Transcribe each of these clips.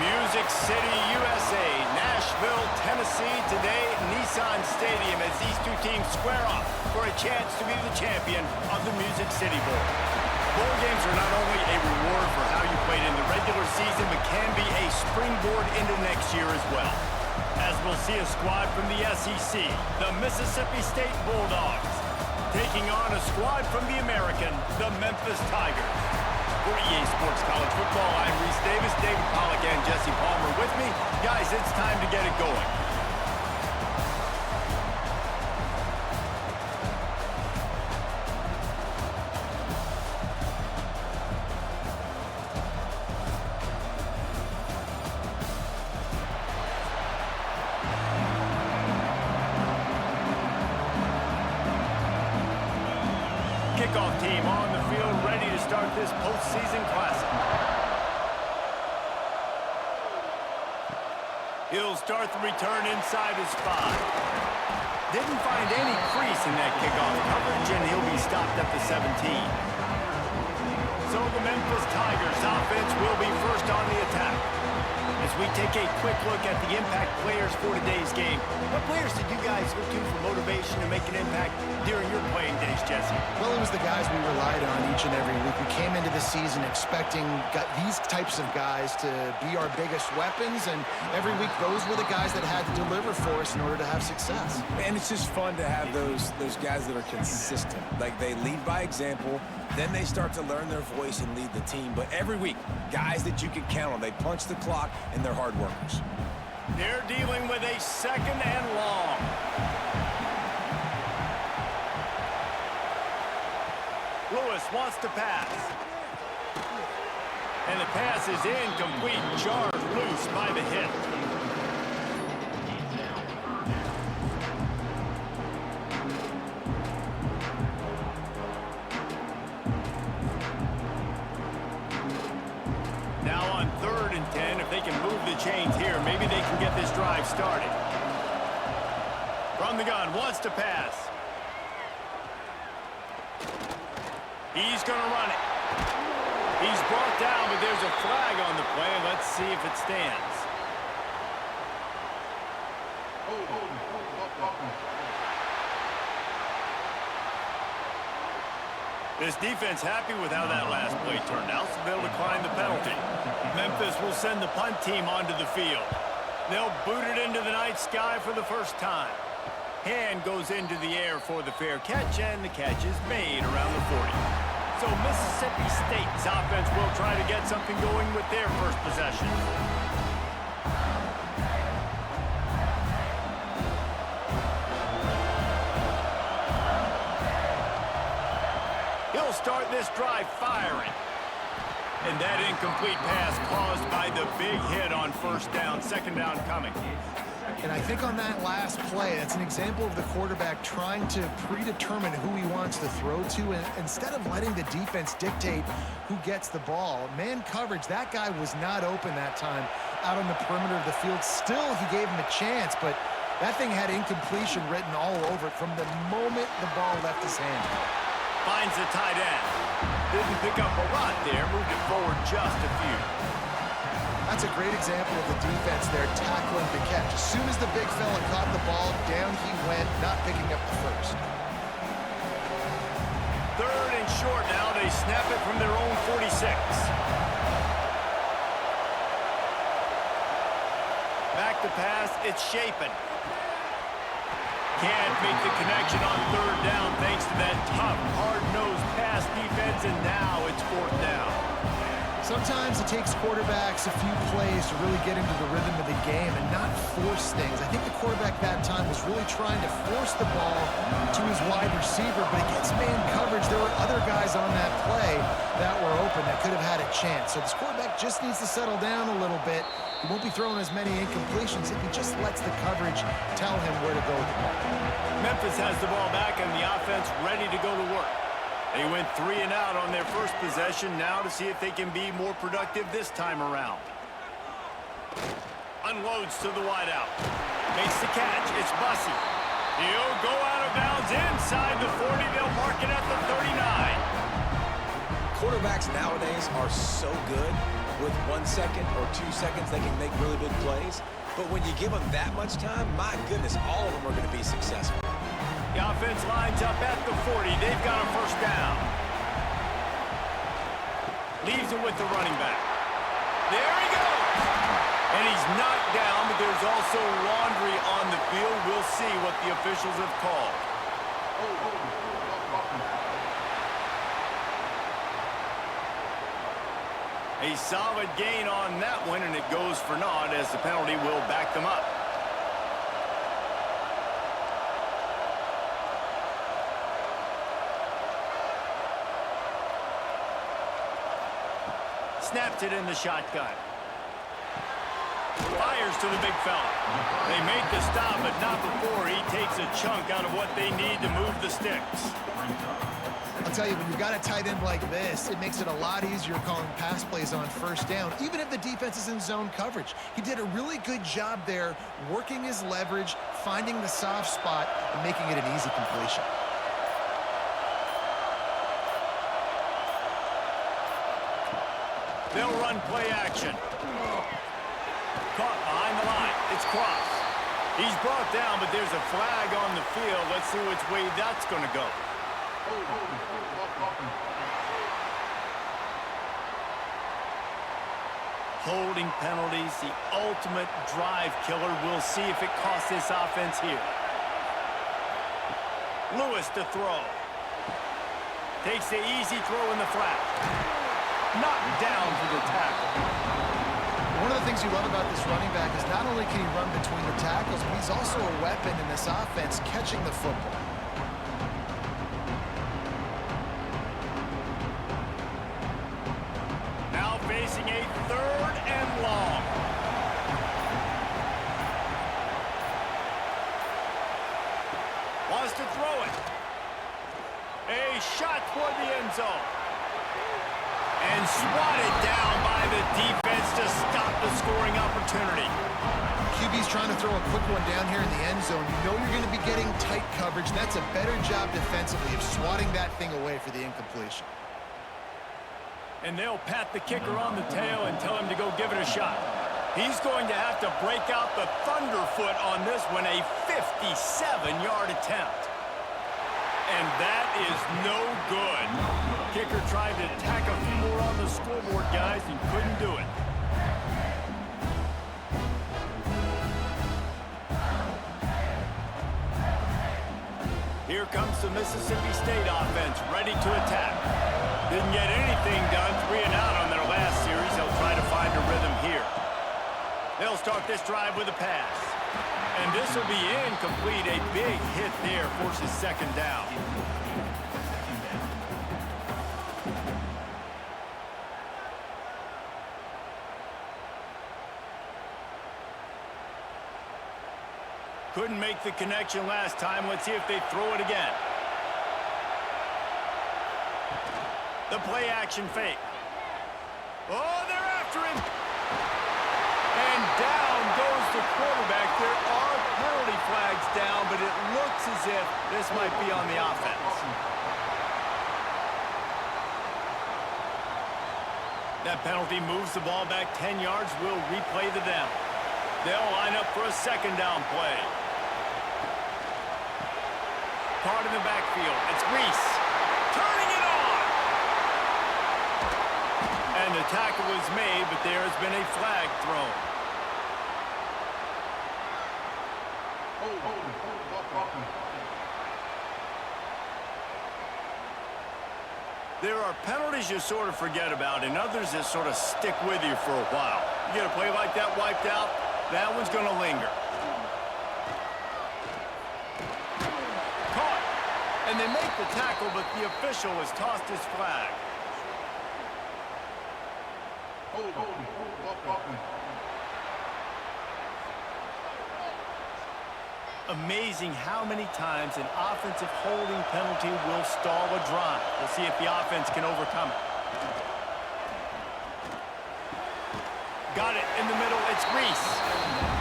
Music City, USA, Nashville, Tennessee, today Nissan Stadium as these two teams square off for a chance to be the champion of the Music City Bowl. Bowl games are not only a reward for how you played in the regular season, but can be a springboard into next year as well. As we'll see a squad from the SEC, the Mississippi State Bulldogs, taking on a squad from the American, the Memphis Tigers. For EA Sports College Football, I'm Reese Davis, David Pollack, and Jesse Palmer with me. Guys, it's time to get it going. Kickoff team on the field, ready to start this postseason classic. He'll start the return inside his 5. Didn't find any crease in that kickoff coverage, and he'll be stopped at the 17. So the Memphis Tigers offense will be first on the attack. As we take a quick look at the impact players for today's game, what players did you guys look to for motivation to make an impact during your playing days, Jesse? Well, it was the guys we relied on each and every week. We came into the season expecting these types of guys to be our biggest weapons, and every week those were the guys that had to deliver for us in order to have success. And it's just fun to have those guys that are consistent. Like, they lead by example, then they start to learn their voice and lead the team. But every week, guys that you can count on, they punch the clock, and they're hard workers. They're dealing with a second and long. Lewis wants to pass. And the pass is incomplete. Jarred loose by the hit. Now on 3rd and 10, if they can move the chains here, maybe they can get this drive started. From the gun, wants to pass. He's going to run it. He's brought down, but there's a flag on the play. Let's see if it stands. This defense happy with how that last play turned out, so they'll decline the penalty. Memphis will send the punt team onto the field. They'll boot it into the night sky for the first time. Hand goes into the air for the fair catch, and the catch is made around the 40. So Mississippi State's offense will try to get something going with their first possession. He'll start this drive firing. And that incomplete pass caused by the big hit on 1st down, 2nd down coming. And I think on that last play, that's an example of the quarterback trying to predetermine who he wants to throw to, and instead of letting the defense dictate who gets the ball. Man coverage, that guy was not open that time out on the perimeter of the field. Still, he gave him a chance, but that thing had incompletion written all over it from the moment the ball left his hand. Finds the tight end. Didn't pick up a lot there, moved it forward just a few. That's a great example of the defense there tackling the catch. As soon as the big fella caught the ball, down he went, not picking up the first. 3rd and short now. They snap it from their own 46. Back to pass. It's Shapen. Can't make the connection on 3rd down thanks to that tough, hard-nosed pass defense, and now it's 4th down. Sometimes it takes quarterbacks a few plays to really get into the rhythm of the game and not force things. I think the quarterback that time was really trying to force the ball to his wide receiver, but against man coverage, there were other guys on that play that were open that could have had a chance. So this quarterback just needs to settle down a little bit. He won't be throwing as many incompletions if he just lets the coverage tell him where to go with the ball. Memphis has the ball back and the offense ready to go to work. They went 3 and out on their first possession, now to see if they can be more productive this time around. Unloads to the wideout. Makes the catch. It's Bussey. He'll go out of bounds inside the 40. They'll mark it at the 39. Quarterbacks nowadays are so good with 1 second or 2 seconds, they can make really big plays. But when you give them that much time, my goodness, all of them are going to be successful. The offense lines up at the 40. They've got a first down. Leaves it with the running back. There he goes. And he's knocked down, but there's also laundry on the field. We'll see what the officials have called. A solid gain on that one, and it goes for naught as the penalty will back them up. Snaps it in the shotgun. Fires to the big fella. They make the stop, but not before he takes a chunk out of what they need to move the sticks. I'll tell you, when you've got a tight end like this, it makes it a lot easier calling pass plays on first down, even if the defense is in zone coverage. He did a really good job there, working his leverage, finding the soft spot, and making it an easy completion. They'll run play action. Caught behind the line. It's Cross. He's brought down, but there's a flag on the field. Let's see which way that's going to go. Holding penalties, the ultimate drive killer. We'll see if it costs this offense here. Lewis to throw. Takes the easy throw in the flat. Knocked down for the tackle. One of the things you love about this running back is not only can he run between the tackles, but he's also a weapon in this offense catching the football. Now facing a 3rd and long. Wants to throw it. A shot toward the end zone. And swatted down by the defense to stop the scoring opportunity. QB's trying to throw a quick one down here in the end zone. You know you're going to be getting tight coverage. That's a better job defensively of swatting that thing away for the incompletion. And they'll pat the kicker on the tail and tell him to go give it a shot. He's going to have to break out the thunderfoot on this one, a 57-yard attempt. And that is no good. Kicker tried to tack a few more on the scoreboard, guys, and couldn't do it. Here comes the Mississippi State offense, ready to attack. Didn't get anything done, 3 and out on their last series. They'll try to find a rhythm here. They'll start this drive with a pass. And this will be incomplete. A big hit there forces 2nd down. Couldn't make the connection last time. Let's see if they throw it again. The play action fake. Oh, they're after him. And down goes the quarterback. There are penalty flags down, but it looks as if this might be on the offense. That penalty moves the ball back 10 yards. We'll replay the down. They'll line up for a 2nd down play. Caught in the backfield. It's Reese. Turning it on. And the tackle was made, but there has been a flag thrown. There are penalties you sort of forget about and others that sort of stick with you for a while. You get a play like that wiped out, that one's going to linger. Caught. And they make the tackle, but the official has tossed his flag. Amazing how many times an offensive holding penalty will stall a drive. We'll see if the offense can overcome it. Got it in the middle. It's Reese.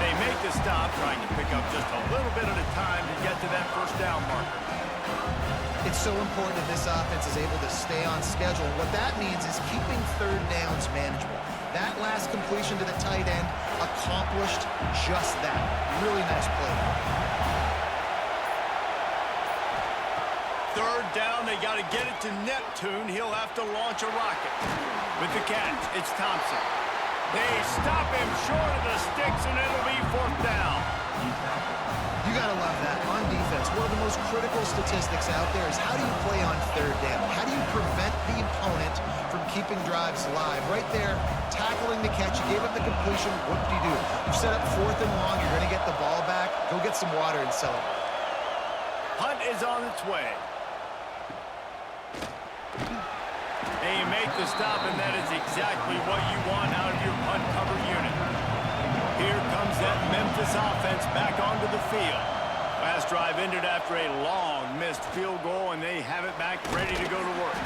They make the stop, trying to pick up just a little bit at a time to get to that 1st down marker. It's so important that this offense is able to stay on schedule. What that means is keeping 3rd downs manageable. That last completion to the tight end accomplished just that. Really nice play. Third down, they got to get it to Neptune. He'll have to launch a rocket. With the catch, it's Thompson. They stop him short of the sticks, and it'll be fourth down. You got to love that. On defense, one of the most critical statistics out there is how do you play on third down? How do you prevent the opponent from keeping drives live? Right there, tackling the catch. You gave up the completion. What did you do? You set up fourth and long. You're going to get the ball back. Go get some water and celebrate. Hunt is on its way. And you make the stop, and that is exactly what you want out of your punt cover unit. Here comes that Memphis offense back onto the field. Last drive ended after a long missed field goal, and they have it back ready to go to work.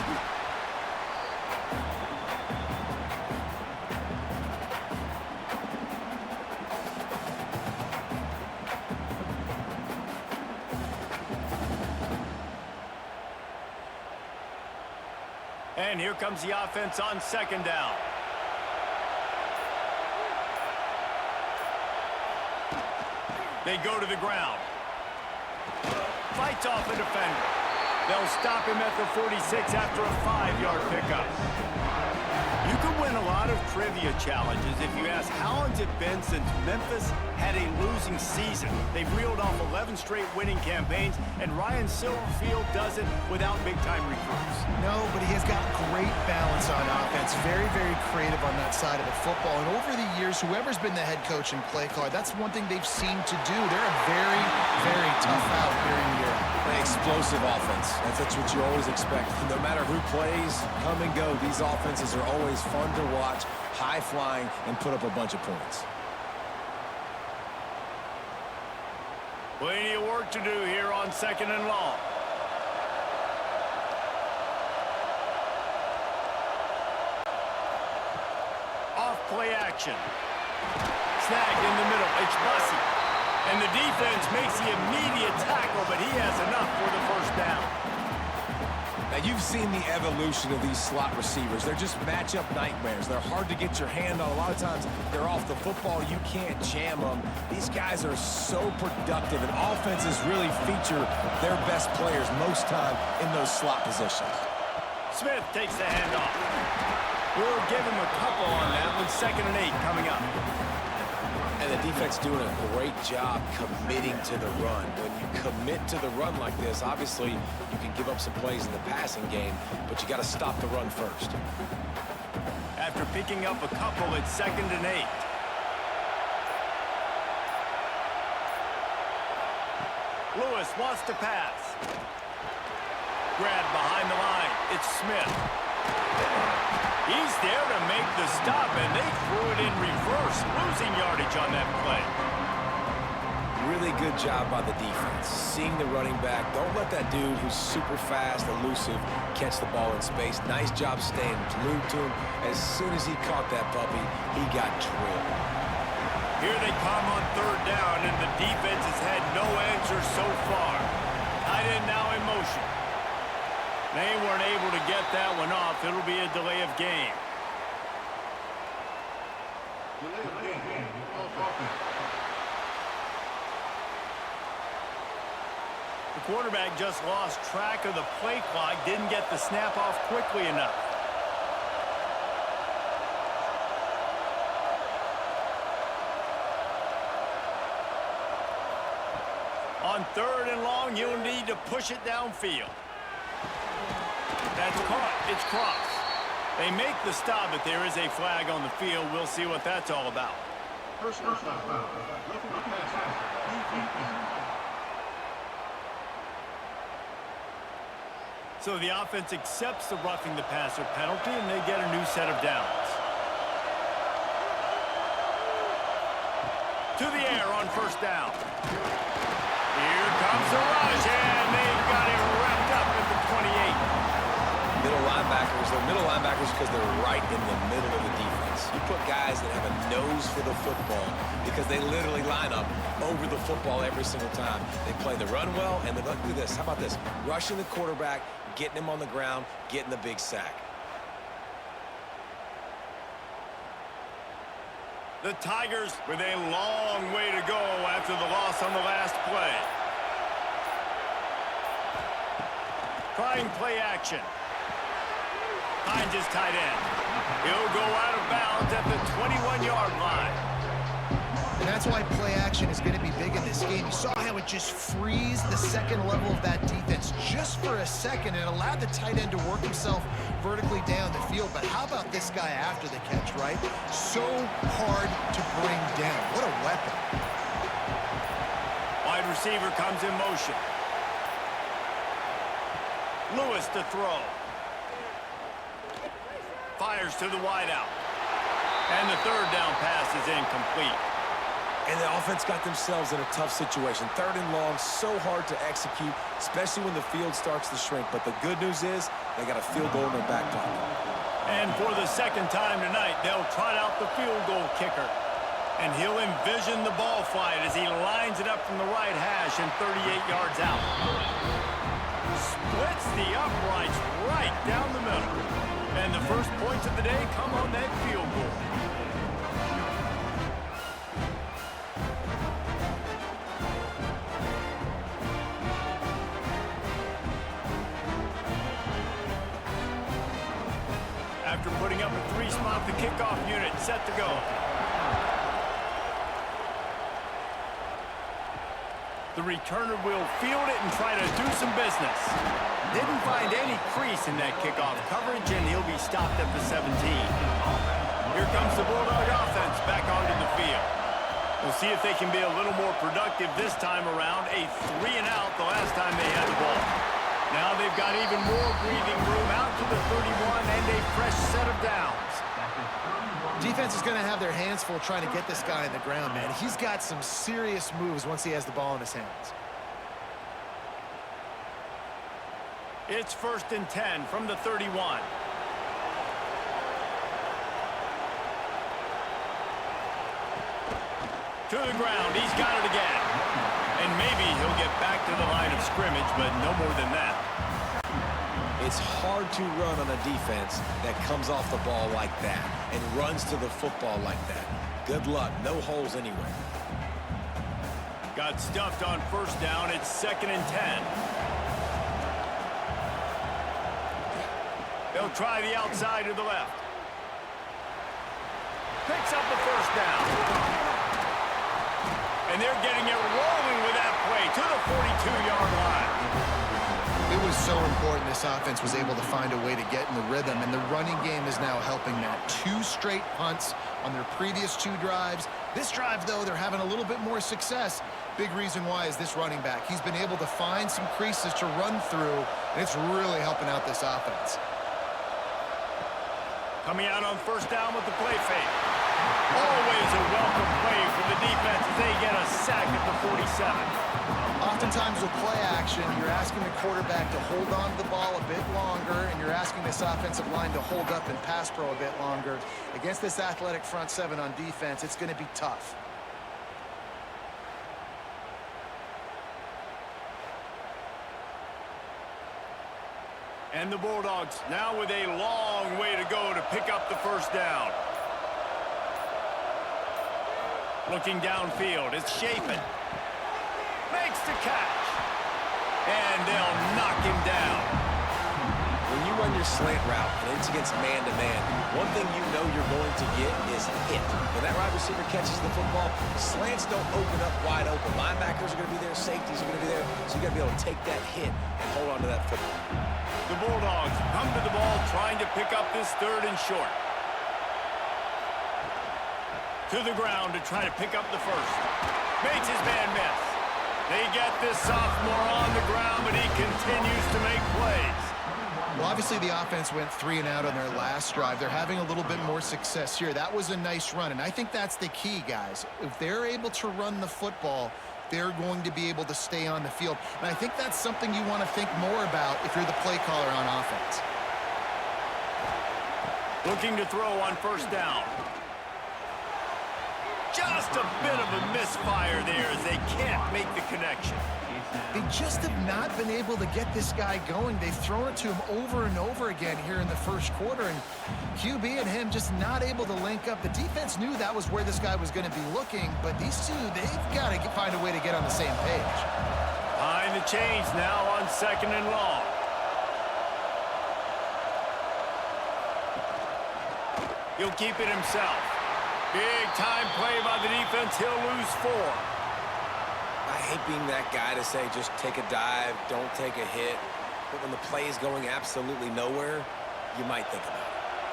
And here comes the offense on second down. They go to the ground. Fights off a defender. They'll stop him at the 46 after a 5-yard pickup. You can win a lot of trivia challenges if you ask how long's it been since Memphis had a losing season. They've reeled off 11 straight winning campaigns, and Ryan Silverfield does it without big-time recruits. No, but he has got great balance on offense. Very, very creative on that side of the football. And over the years, whoever's been the head coach and play caller, that's one thing they've seemed to do. They're a very, very tough out here in Europe. An explosive offense. That's what you always expect. No matter who plays, come and go, these offenses are always fun to watch, high-flying, and put up a bunch of points. Plenty of work to do here on second and long. Off play action. Snagged in the middle. It's Bussey. And the defense makes the immediate tackle, but he has enough for the first down. Now, you've seen the evolution of these slot receivers. They're just matchup nightmares. They're hard to get your hand on. A lot of times, they're off the football. You can't jam them. These guys are so productive, and offenses really feature their best players most time in those slot positions. Smith takes the handoff. We'll give him a couple on that with 2nd and 8 coming up. And the defense doing a great job committing to the run. When you commit to the run like this, obviously you can give up some plays in the passing game, but you got to stop the run first. After picking up a couple, it's 2nd and 8. Lewis wants to pass. Grabbed behind the line. It's Smith. He's there to make the stop, and they threw it in reverse, losing yardage on that play. Really good job by the defense. Seeing the running back. Don't let that dude who's super fast, elusive, catch the ball in space. Nice job staying glued to him. As soon as he caught that puppy, he got drilled. Here they come on 3rd down, and the defense has had no answer so far. Tight end now in motion. They weren't able to get that one off. It'll be a delay of game. The quarterback just lost track of the play clock, didn't get the snap off quickly enough. On 3rd and long, you'll need to push it downfield. That's caught. It's crossed. They make the stop, but there is a flag on the field. We'll see what that's all about. Personal foul. Roughing the passer. So the offense accepts the roughing the passer penalty, and they get a new set of downs. To the air on 1st down. Here comes the rush, and they've got it wrapped up at the 28. Middle linebackers, they're middle linebackers because they're right in the middle of the defense. You put guys that have a nose for the football because they literally line up over the football every single time. They play the run well, and they look do this. How about this? Rushing the quarterback, getting him on the ground, getting the big sack. The Tigers with a long way to go after the loss on the last play. Trying play action. Finds his tight end. He'll go out of bounds at the 21-yard line. And that's why play action is going to be big in this game. You saw how it just frees the second level of that defense just for a second. It allowed the tight end to work himself vertically down the field. But how about this guy after the catch, right? So hard to bring down. What a weapon. Wide receiver comes in motion. Lewis to throw. Fires to the wideout. And the third down pass is incomplete. And the offense got themselves in a tough situation. 3rd and long, so hard to execute, especially when the field starts to shrink. But the good news is they got a field goal in their back pocket. And for the second time tonight, they'll trot out the field goal kicker. And he'll envision the ball flight as he lines it up from the right hash and 38 yards out. Splits the uprights right down the middle. And the first points of the day come on that field goal. After putting up a 3-spot, the kickoff unit set to go. The returner will field it and try to do some business. Didn't find any crease in that kickoff coverage, and he'll be stopped at the 17. Here comes the Bulldog offense back onto the field. We'll see if they can be a little more productive this time around. A 3-and-out the last time they had the ball. Now they've got even more breathing room out to the 31 and a fresh set of downs. Defense is going to have their hands full trying to get this guy in the ground, man. He's got some serious moves once he has the ball in his hands. It's 1st and 10 from the 31. To the ground. He's got it again. And maybe he'll get back to the line of scrimmage, but no more than that. It's hard to run on a defense that comes off the ball like that and runs to the football like that. Good luck. No holes anywhere. Got stuffed on 1st down. It's 2nd and 10. They'll try the outside to the left. Picks up the 1st down. And they're getting it rolling with that play to the 42-yard line. It was so important this offense was able to find a way to get in the rhythm, and the running game is now helping that. 2 straight punts on their previous 2 drives. This drive, though, they're having a little bit more success. Big reason why is this running back. He's been able to find some creases to run through, and it's really helping out this offense. Coming out on 1st down with the play fake. Always a welcome play for the defense as they get a sack at the 47. Oftentimes with play action, you're asking the quarterback to hold on to the ball a bit longer, and you're asking this offensive line to hold up and pass pro a bit longer. Against this athletic front 7 on defense, it's going to be tough. And the Bulldogs now with a long way to go to pick up the 1st down. Looking downfield, it's Chapin. Makes the catch. And they'll knock him down. When you run your slant route and it's against man-to-man, one thing you know you're going to get is hit. When that wide receiver catches the football, slants don't open up wide open. Linebackers are going to be there, safeties are going to be there, so you got to be able to take that hit and hold on to that football. The Bulldogs come to the ball trying to pick up this 3rd and short. To the ground to try to pick up the 1st. Makes his man miss. They get this sophomore on the ground, but he continues to make plays. Well, obviously the offense went 3-and-out on their last drive. They're having a little bit more success here. That was a nice run, and I think that's the key, guys. If they're able to run the football, they're going to be able to stay on the field. And I think that's something you want to think more about if you're the play caller on offense. Looking to throw on 1st down. Just a bit of a misfire there as they can't make the connection. They just have not been able to get this guy going. They've thrown it to him over and over again here in the first quarter, and QB and him just not able to link up. The defense knew that was where this guy was going to be looking, but these two, they've got to find a way to get on the same page. Behind the chains now on 2nd and long. He'll keep it himself. Big time play by the defense. He'll lose 4. I hate being that guy to say just take a dive, don't take a hit. But when the play is going absolutely nowhere, you might think about it.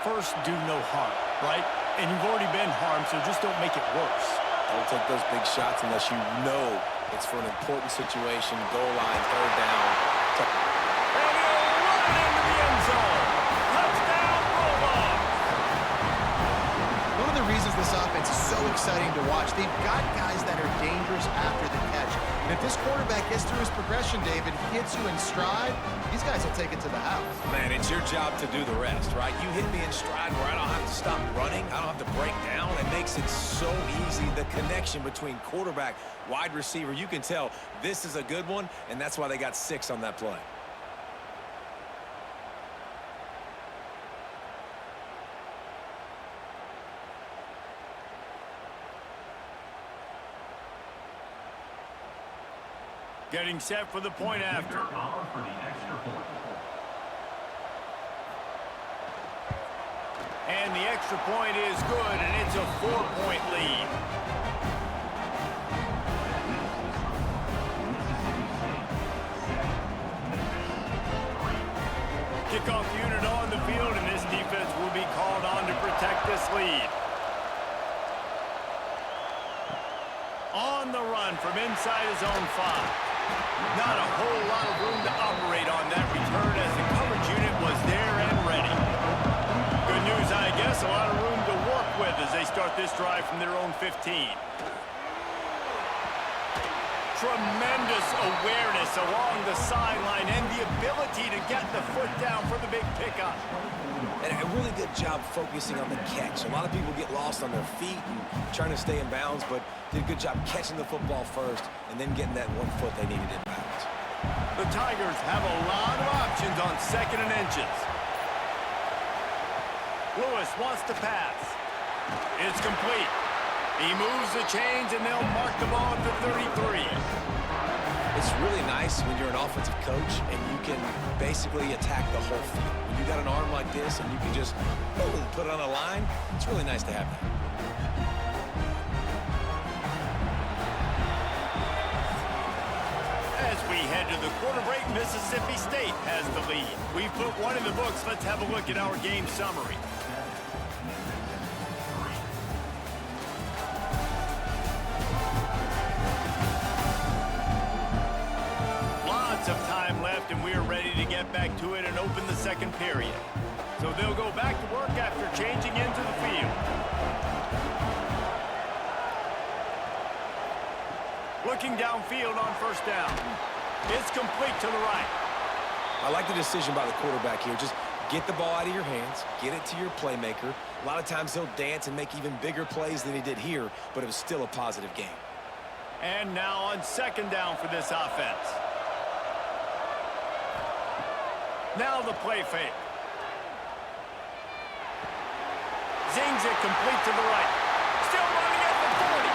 First, do no harm, right? And you've already been harmed, so just don't make it worse. Don't take those big shots unless you know it's for an important situation, goal line, 3rd down. And he'll run into the end zone. Touchdown, Bulldogs. One of the reasons this offense is so exciting to watch, they've got guys that are dangerous after the catch. And if this quarterback gets through his progression, David, hits you in stride, these guys will take it to the house. Man, it's your job to do the rest, right? You hit me in stride where I don't have to stop running. I don't have to break down. It makes it so easy. The connection between quarterback, wide receiver, you can tell this is a good one, and that's why they got 6 on that play. Getting set for the point after. And the extra point is good, and it's a 4-point lead. Kickoff unit on the field, and this defense will be called on to protect this lead. On the run from inside his own 5. Not a whole lot of room to operate on that return as the coverage unit was there and ready. Good news, I guess, a lot of room to work with as they start this drive from their own 15. Tremendous awareness along the sideline and the ability to get the foot down for the big pickup. And a really good job focusing on the catch. A lot of people get lost on their feet and trying to stay in bounds, but did a good job catching the football first and then getting that 1 foot they needed in bounds. The Tigers have a lot of options on 2nd and inches. Lewis wants to pass. It's complete. He moves the chains, and they'll mark the ball at the 33. It's really nice when you're an offensive coach and you can basically attack the whole field. When you got an arm like this and you can just put it on a line, it's really nice to have that. As we head to the quarter break, Mississippi State has the lead. We've put one in the books. Let's have a look at our game summary. Of time left, and we are ready to get back to it and open the 2nd period. So they'll go back to work after changing into the field. Looking downfield on 1st down. It's complete to the right. I like the decision by the quarterback here. Just get the ball out of your hands, get it to your playmaker. A lot of times he'll dance and make even bigger plays than he did here, but it was still a positive game. And now on 2nd down for this offense. Now the play fake. Zings it complete to the right. Still running at the 40.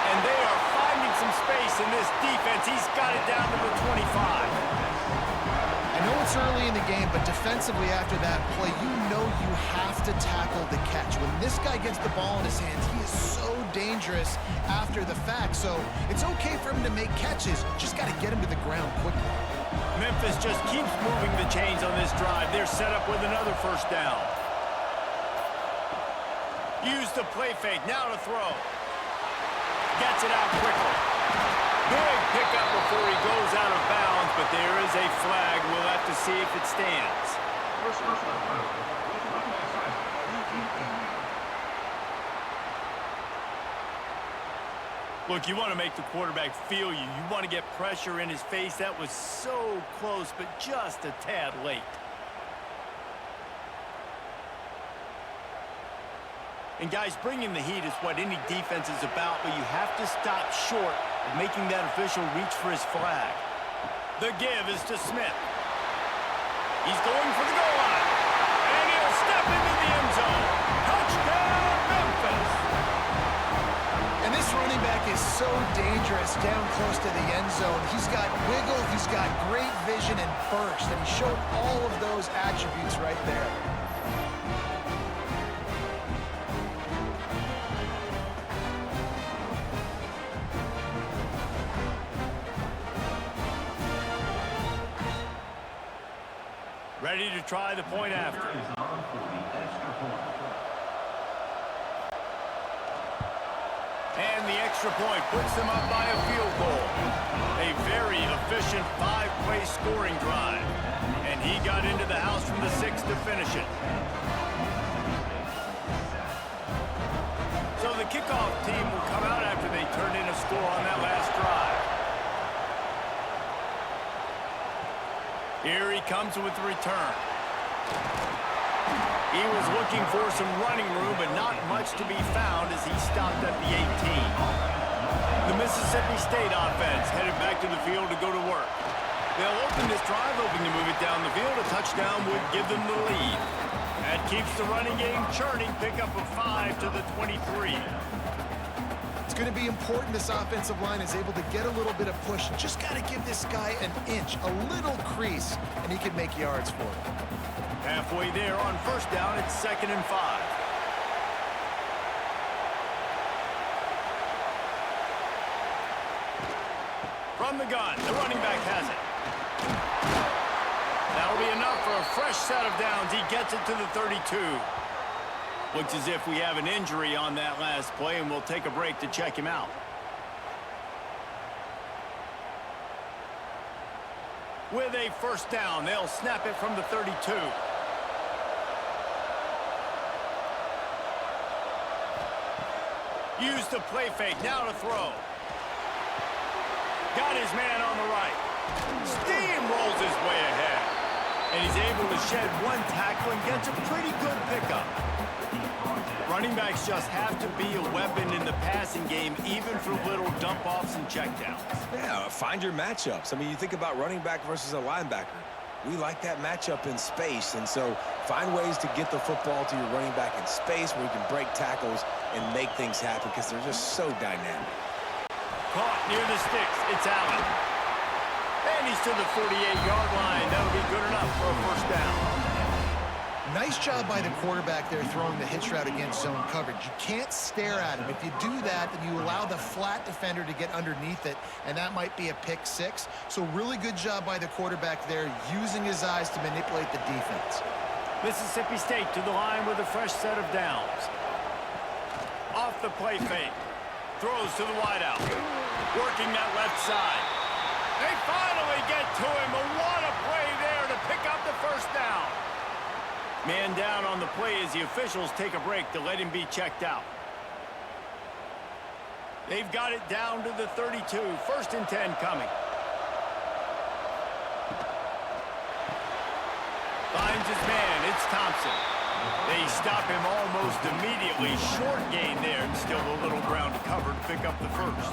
And they are finding some space in this defense. He's got it down to the 25. I know it's early in the game, but defensively after that play, you know you have to tackle the catch. When this guy gets the ball in his hands, he is so dangerous after the fact. So it's okay for him to make catches. Just got to get him to the ground quickly. Memphis just keeps moving the chains on this drive. They're set up with another 1st down. Use the play fake. Now to throw. Gets it out quickly. Big pickup before he goes out of bounds, but there is a flag. We'll have to see if it stands. Look, you want to make the quarterback feel you. You want to get pressure in his face. That was so close, but just a tad late. And guys, bringing the heat is what any defense is about, but you have to stop short of making that official reach for his flag. The give is to Smith. He's going for the goal line. And he'll step into the end zone. Touchdown, Memphis! And this running back is so dangerous down close to the end zone. He's got wiggle, he's got great vision and burst, and he showed all of those attributes right there. Ready to try the point after. And the extra point puts them up by a field goal. A very efficient 5-play scoring drive. And he got into the house from the 6 to finish it. So the kickoff team will come out after they turned in a score on that last drive. Here he comes with the return. He was looking for some running room, but not much to be found as he stopped at the 18. The Mississippi State offense headed back to the field to go to work. They'll open this drive, hoping to move it down the field. A touchdown would give them the lead. That keeps the running game churning. Pickup of 5 to the 23. It's going to be important this offensive line is able to get a little bit of push. Just got to give this guy an inch, a little crease, and he can make yards for it. Halfway there on first down, it's 2nd and 5. From the gun, the running back has it. That'll be enough for a fresh set of downs. He gets it to the 32. Looks as if we have an injury on that last play, and we'll take a break to check him out. With a first down, they'll snap it from the 32. Use the play fake, now to throw. Got his man on the right. Steamrolls his way ahead. And he's able to shed one tackle and gets a pretty good pickup. Running backs just have to be a weapon in the passing game, even for little dump-offs and checkdowns. Yeah, find your matchups. I mean, you think about running back versus a linebacker. We like that matchup in space, and so find ways to get the football to your running back in space where you can break tackles and make things happen because they're just so dynamic. Caught near the sticks. It's Allen. And he's to the 48-yard line. That'll be good enough for a first down. Nice job by the quarterback there throwing the hitch route against zone coverage. You can't stare at him. If you do that, then you allow the flat defender to get underneath it, and that might be a pick six. So really good job by the quarterback there, using his eyes to manipulate the defense. Mississippi State to the line with a fresh set of downs. Off the play fake. Throws to the wideout. Working that left side. They finally get to him. But what a play there to pick up the first down. Man down on the play as the officials take a break to let him be checked out. They've got it down to the 32. 1st and 10 coming. Finds his man. It's Thompson. They stop him almost immediately. Short gain there, and still a little ground to cover to pick up the first.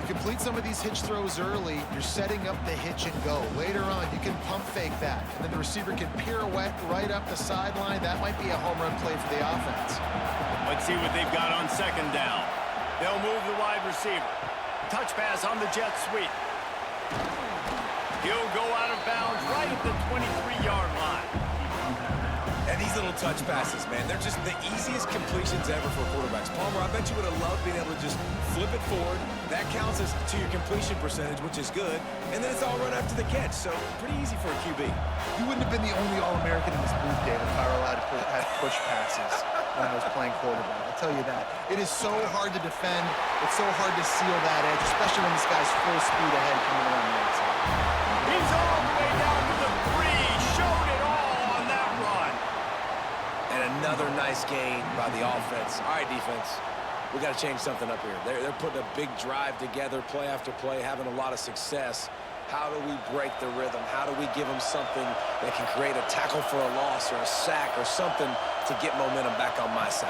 Complete some of these hitch throws early, you're setting up the hitch and go. Later on, you can pump fake that, and then the receiver can pirouette right up the sideline. That might be a home run play for the offense. Let's see what they've got on 2nd down. They'll move the wide receiver. Touch pass on the jet sweep. He'll go out of bounds right at the 23-yard line. And these little touch passes, man, they're just the easiest completions ever for quarterbacks. Palmer, I bet you would have loved being able to just flip it forward. That counts as to your completion percentage, which is good. And then it's all run after the catch, so pretty easy for a QB. You wouldn't have been the only All-American in this booth, David, if I were allowed to have push passes when I was playing quarterback. I'll tell you that. It is so hard to defend. It's so hard to seal that edge, especially when this guy's full speed ahead coming around the outside. He's all the way down to the 3. Showed it all on that run. And another nice gain by the offense. All right, defense, we got to change something up here. They're putting a big drive together, play after play, having a lot of success. How do we break the rhythm? How do we give them something that can create a tackle for a loss or a sack or something to get momentum back on my side?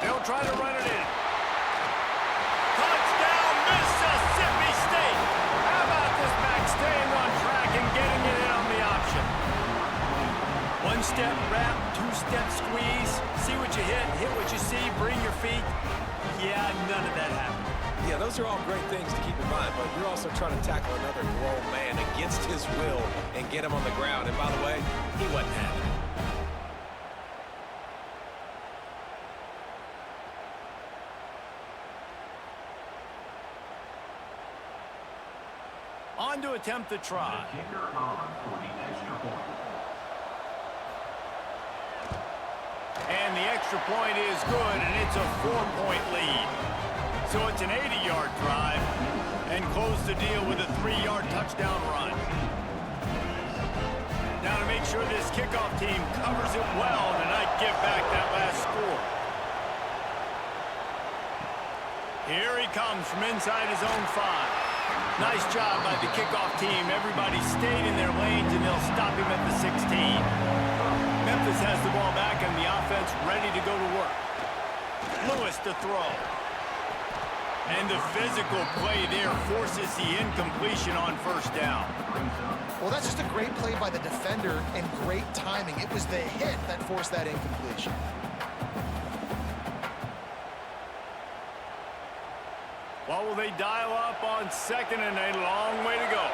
They'll try to run it in. Touchdown, Mississippi State. How about this back staying on track and getting it in on the option? One-step wrap, two-step squeeze. See what you hit what you see, bring your feet. Yeah, none of that happened. Yeah, those are all great things to keep in mind, but you're also trying to tackle another grown man against his will and get him on the ground. And by the way, he wasn't having it. On to attempt the try. And the extra point is good, and it's a 4-point lead. So it's an 80-yard drive, and close the deal with a 3-yard touchdown run. Now to make sure this kickoff team covers it well and not give back that last score. Here he comes from inside his own 5. Nice job by the kickoff team. Everybody stayed in their lanes, and they'll stop him at the 16. Memphis has the ball back, and the offense ready to go to work. Lewis to throw. And the physical play there forces the incompletion on first down. Well, that's just a great play by the defender and great timing. It was the hit that forced that incompletion. What will they dial up on second and a long way to go?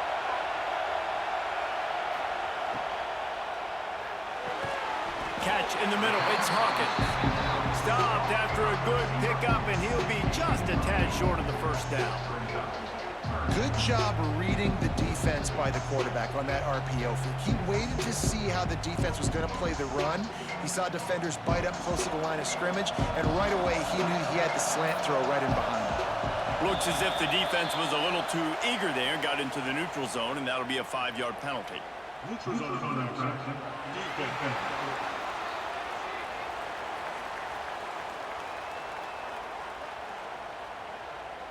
Catch in the middle. It's Hawkins. Stopped after a good pickup, and he'll be just a tad short of the first down. Good job reading the defense by the quarterback on that RPO fake. He waited to see how the defense was going to play the run. He saw defenders bite up close to the line of scrimmage, and right away he knew he had the slant throw right in behind him. Looks as if the defense was a little too eager there, got into the neutral zone, and that'll be a 5-yard penalty. Neutral zone is on action. Defense.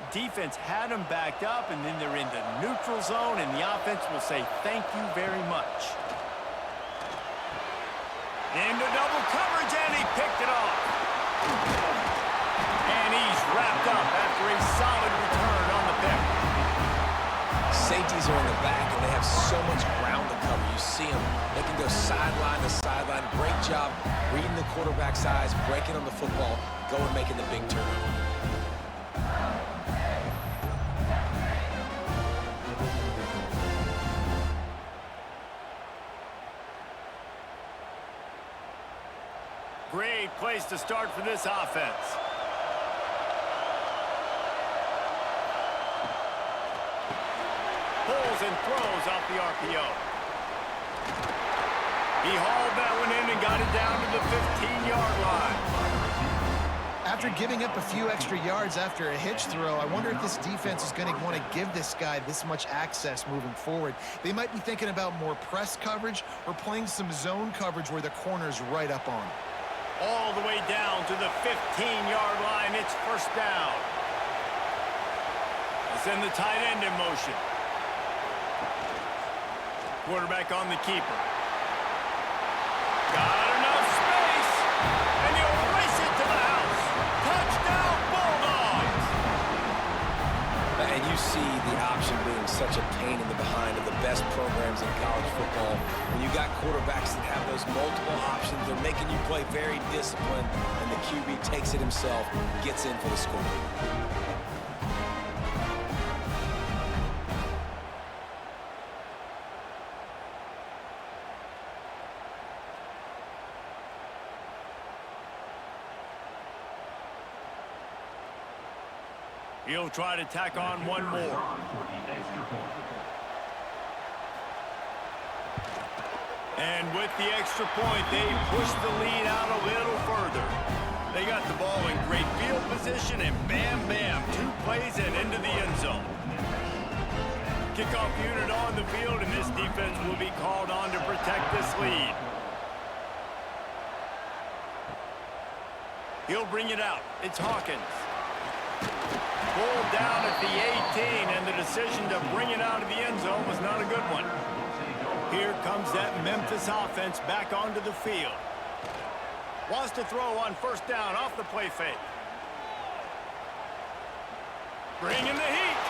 Defense had them backed up, and then they're in the neutral zone, and the offense will say thank you very much. Into double coverage, and he picked it off. And he's wrapped up after a solid return on the pick. Safeties are in the back, and they have so much ground to cover. You see them. They can go sideline to sideline. Great job reading the quarterback's eyes, breaking on the football, going and making the big turnover. Great place to start for this offense. Pulls and throws off the RPO. He hauled that one in and got it down to the 15-yard line. After giving up a few extra yards after a hitch throw, I wonder if this defense is going to want to give this guy this much access moving forward. They might be thinking about more press coverage or playing some zone coverage where the corner's right up on. All the way down to the 15-yard line. It's first down. They send the tight end in motion. Quarterback on the keeper. Got enough space, and he'll race it to the house. Touchdown, Bulldogs! And you see the option being such a pain in the behind of the best programs in college football. When you got quarterbacks that have those multiple options, they're making you play very disciplined, and the QB takes it himself, gets in for the score. He'll try to tack on one more. And with the extra point, they push the lead out a little further. They got the ball in great field position, and bam, bam, 2 plays and into the end zone. Kickoff unit on the field, and this defense will be called on to protect this lead. He'll bring it out. It's Hawkins. Pulled down at the 18, and the decision to bring it out of the end zone was not a good one. Here comes that Memphis offense back onto the field. Wants to throw on first down off the play fake. Bringing the heat.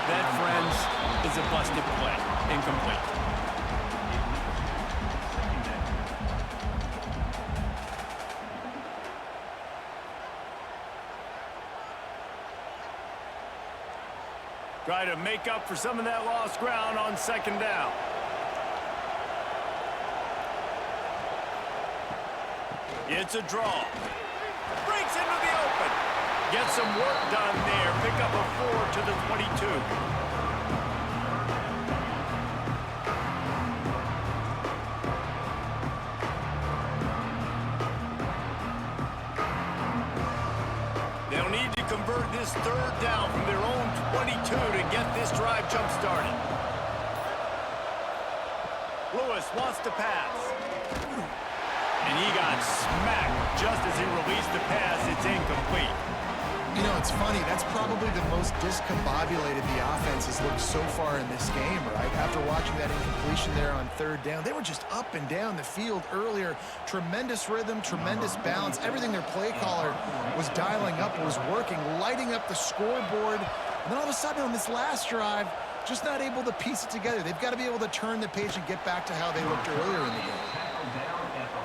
That, friends, is a busted play. Incomplete. Try to make up for some of that lost ground on second down. It's a draw. Breaks into the open. Gets some work done there. Pick up a 4 to the 22. They'll need to convert this third down from their own 22 to get this drive jump-started. Lewis wants to pass. And he got smacked just as he released the pass. It's incomplete. You know, it's funny. That's probably the most discombobulated the offense has looked so far in this game, right? After watching that incompletion there on third down, they were just up and down the field earlier. Tremendous rhythm, tremendous balance. Everything their play caller was dialing up was working, lighting up the scoreboard. And then all of a sudden on this last drive, just not able to piece it together. They've got to be able to turn the page and get back to how they looked earlier in the game.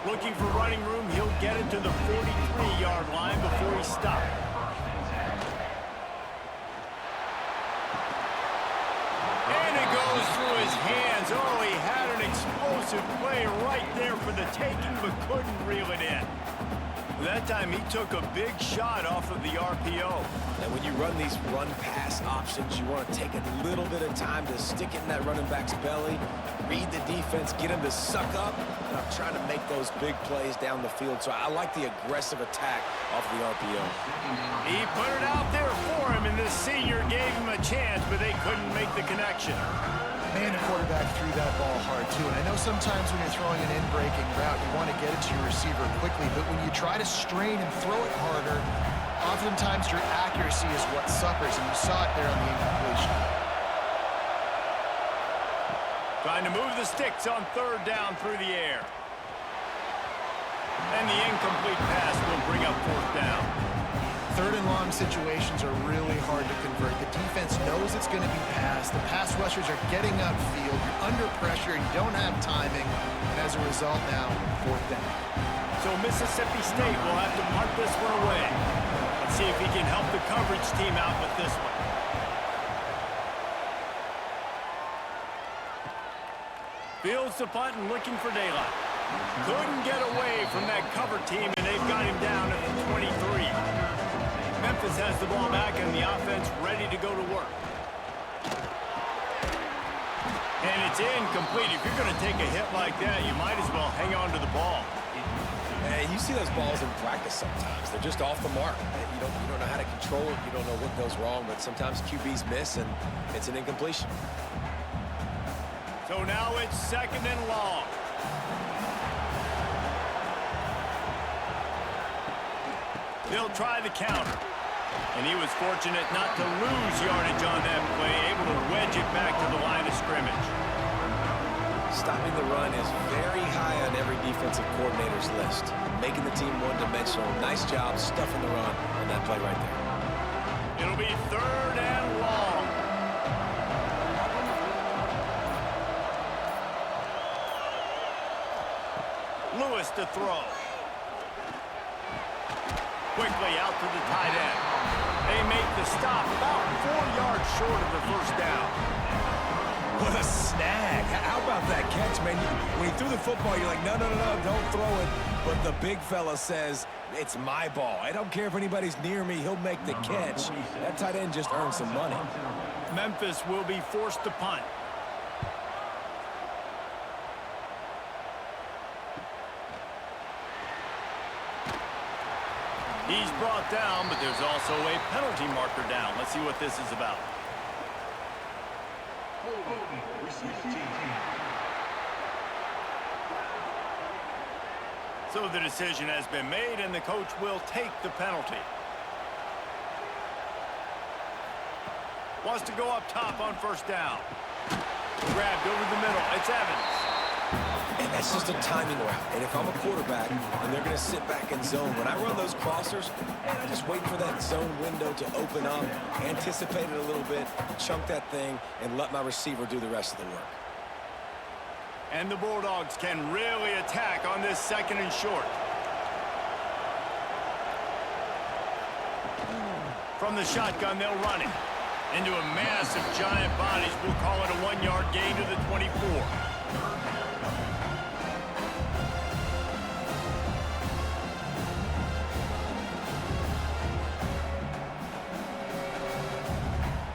Looking for running room, he'll get it to the 43-yard line before he stopped. And it goes through his hands. Oh, he had an explosive play right there for the taking, but couldn't reel it in. That time he took a big shot off of the RPO. And when you run these run-pass options, you want to take a little bit of time to stick it in that running back's belly, read the defense, get him to suck up, and I'm trying to make those big plays down the field. So I like the aggressive attack off the RPO. He put it out there for him, and the senior gave him a chance, but they couldn't make the connection. Man, the quarterback threw that ball hard, too. And I know sometimes when you're throwing an in-breaking route, you want to get it to your receiver quickly. But when you try to strain and throw it harder, oftentimes your accuracy is what suffers. And you saw it there on the incompletion. Trying to move the sticks on third down through the air. And the incomplete pass will bring up fourth down. Third and long situations are really hard to convert. The defense knows it's going to be passed. The pass rushers are getting upfield. You're under pressure. You don't have timing. And as a result now, fourth down. So Mississippi State will have to punt this one away. Let's see if he can help the coverage team out with this one. Fields the punt and looking for daylight. Couldn't get away from that cover team, and they've got him down at the 23. Memphis has the ball back and the offense ready to go to work. And it's incomplete. If you're going to take a hit like that, you might as well hang on to the ball. And you see those balls in practice sometimes. They're just off the mark. You don't know how to control it. You don't know what goes wrong, but sometimes QBs miss, and it's an incompletion. So now it's second and long. They'll try the counter. And he was fortunate not to lose yardage on that play, able to wedge it back to the line of scrimmage. Stopping the run is very high on every defensive coordinator's list. Making the team one-dimensional. Nice job stuffing the run on that play right there. It'll be third and long. Lewis to throw. Quickly out to the tight end. They make the stop about 4 yards short of the first down. What a snag. How about that catch, man? When he threw the football, you're like, no, don't throw it. But the big fella says, it's my ball. I don't care if anybody's near me. He'll make the catch. That tight end just earned some money. Memphis will be forced to punt. He's brought down, but there's also a penalty marker down. Let's see what this is about. So the decision has been made, and the coach will take the penalty. Wants to go up top on first down. Grabbed over the middle. It's Evans. And that's just a timing route. And if I'm a quarterback and they're going to sit back in zone, when I run those crossers, man, I just wait for that zone window to open up, anticipate it a little bit, chunk that thing, and let my receiver do the rest of the work. And the Bulldogs can really attack on this second and short. From the shotgun, they'll run it. Into a massive giant bodies. We'll call it a 1-yard gain to the 24.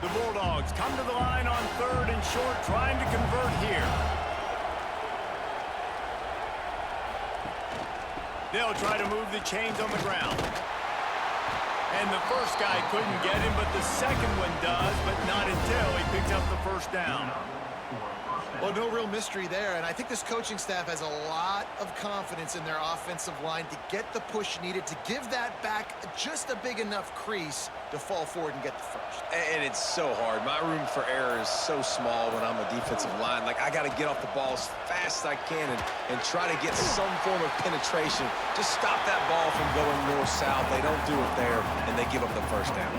The Bulldogs come to the line on third and short, trying to convert here. They'll try to move the chains on the ground. And the first guy couldn't get him, but the second one does, but not until he picks up the first down. Well, no real mystery there, and I think this coaching staff has a lot of confidence in their offensive line to get the push needed to give that back just a big enough crease to fall forward and get the first. And it's so hard. My room for error is so small when I'm a defensive line. Like, I got to get off the ball as fast as I can and try to get some form of penetration. Just stop that ball from going north-south. They don't do it there, and they give up the first down.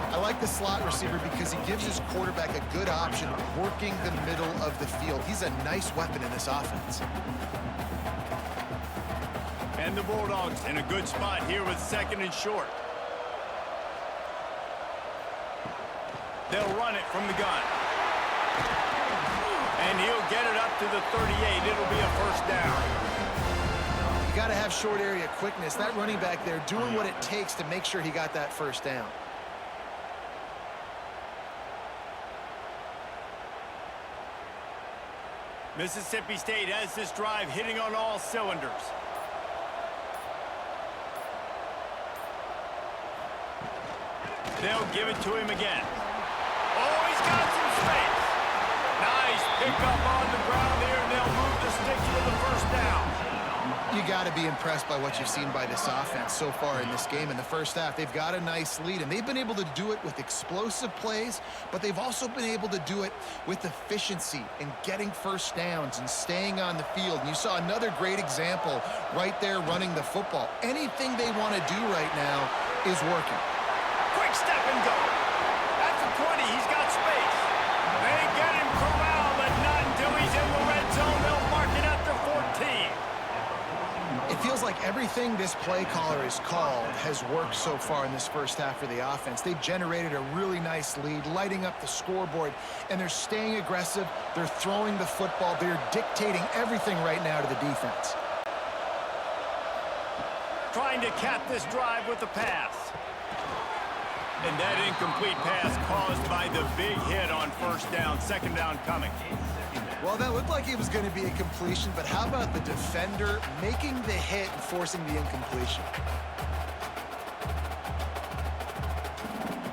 I like the slot receiver because he gives his quarterback a good option working the middle of the field. He's a nice weapon in this offense. And the Bulldogs in a good spot here with second and short. They'll run it from the gun. And he'll get it up to the 38. It'll be a first down. You got to have short area quickness. That running back there doing what it takes to make sure he got that first down. Mississippi State has this drive hitting on all cylinders. They'll give it to him again. Oh, he's got some space. Nice pickup on the ground there, and they'll move the sticks for the first down. You got to be impressed by what you've seen by this offense so far in this game. In the first half, they've got a nice lead, and they've been able to do it with explosive plays, but they've also been able to do it with efficiency and getting first downs and staying on the field. And you saw another great example right there running the football. Anything they want to do right now is working. Quick step and go. At the 20, he's got space. They get him corralled, but not until he's in the red zone. They'll mark it at the 14. It feels like everything this play caller has called has worked so far in this first half for the offense. They've generated a really nice lead, lighting up the scoreboard, and they're staying aggressive. They're throwing the football. They're dictating everything right now to the defense. Trying to cap this drive with the pass. And that incomplete pass caused by the big hit on first down, second down coming. Well, that looked like it was going to be a completion, but how about the defender making the hit and forcing the incompletion?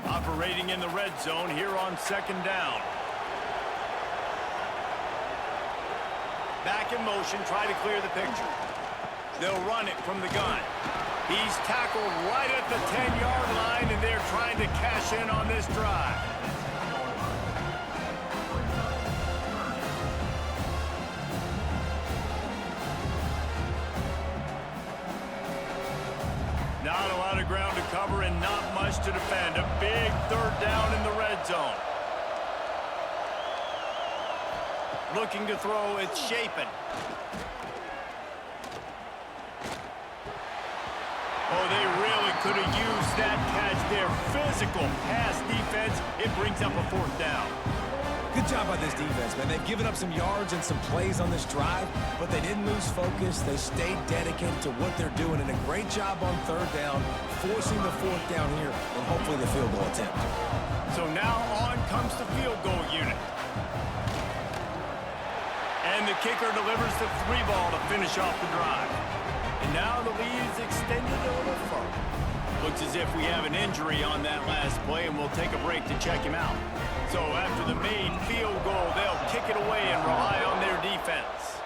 Operating in the red zone here on second down. Back in motion, try to clear the picture. They'll run it from the gun. He's tackled right at the 10-yard line, and they're trying to cash in on this drive. Not a lot of ground to cover and not much to defend. A big third down in the red zone. Looking to throw, it's Shapen. Oh, they really could have used that catch there. Physical pass defense. It brings up a fourth down. Good job by this defense, man. They've given up some yards and some plays on this drive, but they didn't lose focus. They stayed dedicated to what they're doing, and a great job on third down, forcing the fourth down here, and hopefully the field goal attempt. So now on comes the field goal unit. And the kicker delivers the 3-ball to finish off the drive. And now the lead's extended a little further. Looks as if we have an injury on that last play, and we'll take a break to check him out. So after the made field goal, they'll kick it away and rely on their defense.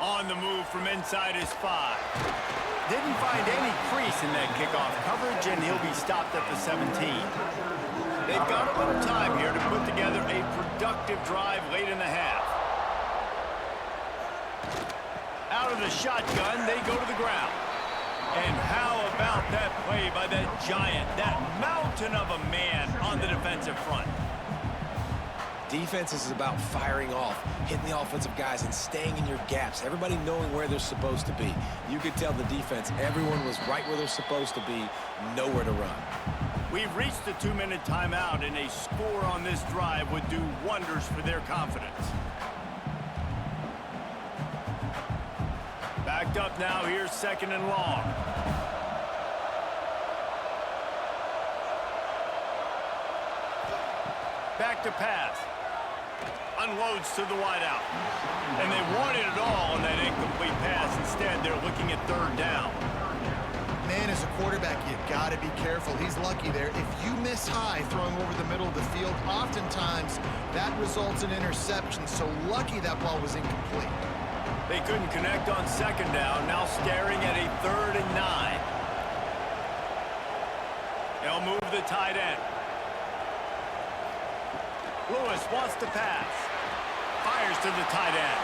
On the move from inside his 5. Didn't find any crease in that kickoff coverage, and he'll be stopped at the 17. They've got a little time here to put together a productive drive late in the half. Out of the shotgun, they go to the ground. And how about that play by that giant, that mountain of a man on the defensive front? Defense is about firing off, hitting the offensive guys, and staying in your gaps. Everybody knowing where they're supposed to be. You could tell the defense, everyone was right where they're supposed to be, nowhere to run. We've reached the 2-minute timeout, and a score on this drive would do wonders for their confidence. Backed up now, here's 2nd and long. Back to pass. Unloads to the wideout. And they wanted it all on that incomplete pass. Instead, they're looking at 3rd down. Man, as a quarterback, you got to be careful. He's lucky there. If you miss high throwing over the middle of the field, oftentimes that results in interception. So lucky that ball was incomplete. They couldn't connect on 2nd down. Now staring at a 3rd and 9. They'll move the tight end. Lewis wants to pass. Fires to the tight end.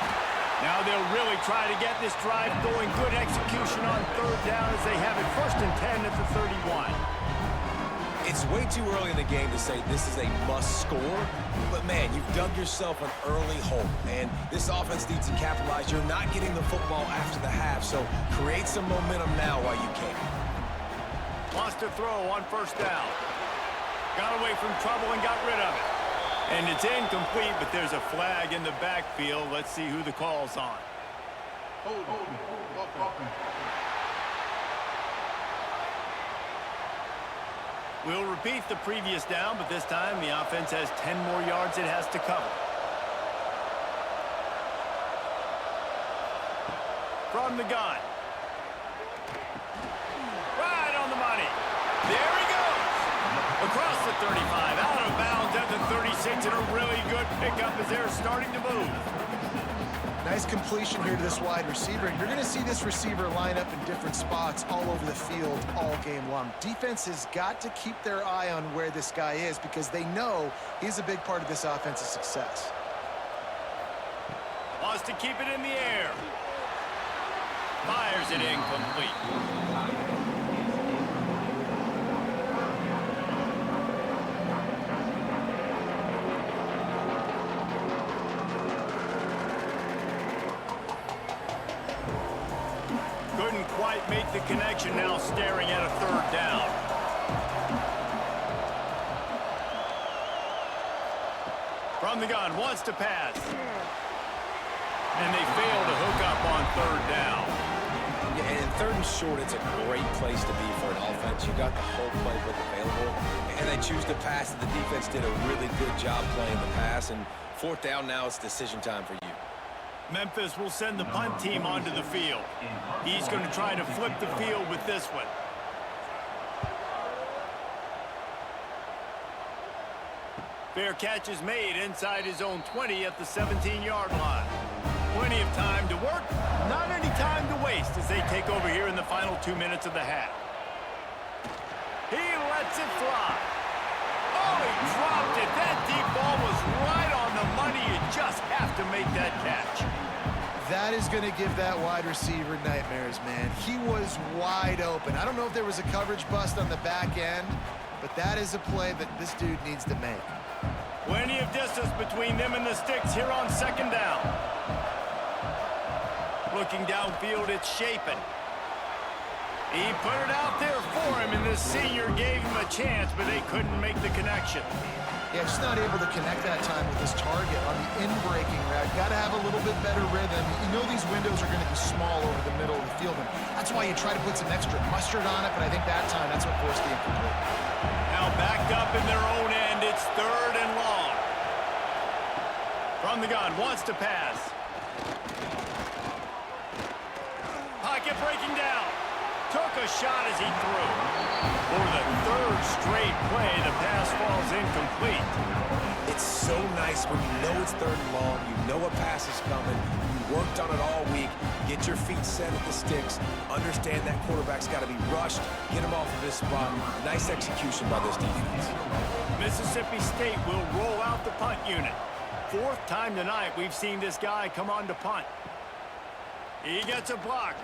Now they'll really try to get this drive going. Good execution on 3rd down as they have it 1st and 10 at the 31. It's way too early in the game to say this is a must score, but man, you've dug yourself an early hole, and this offense needs to capitalize. You're not getting the football after the half, so create some momentum now while you can. Wants to throw on 1st down. Got away from trouble and got rid of it. And it's incomplete, but there's a flag in the backfield. Let's see who the call's on. We'll repeat the previous down, but this time the offense has 10 more yards it has to cover. From the gun. Right on the money. There he goes. Across the 35, out of bounds at the 36, and a really good pickup as they're starting to move. Nice completion here to this wide receiver. You're going to see this receiver line up in different spots all over the field all game long. Defense has got to keep their eye on where this guy is because they know he's a big part of this offense's success. Wants to keep it in the air. Fires it incomplete. Quite make the connection, now staring at a 3rd down. From the gun, wants to pass. And they fail to hook up on 3rd down. Yeah, and 3rd and short, it's a great place to be for an offense. You got the whole playbook available, and they choose to pass. The defense did a really good job playing the pass, and 4th down now, it's decision time for you. Memphis will send the punt team onto the field. He's going to try to flip the field with this one. Fair catch is made inside his own 20 at the 17-yard line. Plenty of time to work, not any time to waste as they take over here in the final 2 minutes of the half. He lets it fly. Oh, he dropped it. That deep ball was right on the money. You just have to make that catch. That is going to give that wide receiver nightmares, man. He was wide open. I don't know if there was a coverage bust on the back end, but that is a play that this dude needs to make. Plenty of distance between them and the sticks here on 2nd down. Looking downfield, it's Shapen. He put it out there for him, and this senior gave him a chance, but they couldn't make the connection. Yeah, just not able to connect that time with his target on the in-breaking route. Got to have a little bit better rhythm. You know these windows are going to be small over the middle of the field, and that's why you try to put some extra mustard on it, but I think that time that's what forced the incomplete. Now backed up in their own end, it's 3rd and long. From the gun, wants to pass. Pocket breaking down. Took a shot as he threw. For the 3rd straight play, the pass falls incomplete. It's so nice when you know it's 3rd and long, you know a pass is coming, you worked on it all week, get your feet set at the sticks, understand that quarterback's got to be rushed, get him off of this spot. Nice execution by this defense. Mississippi State will roll out the punt unit. 4th time tonight we've seen this guy come on to punt. He gets a block.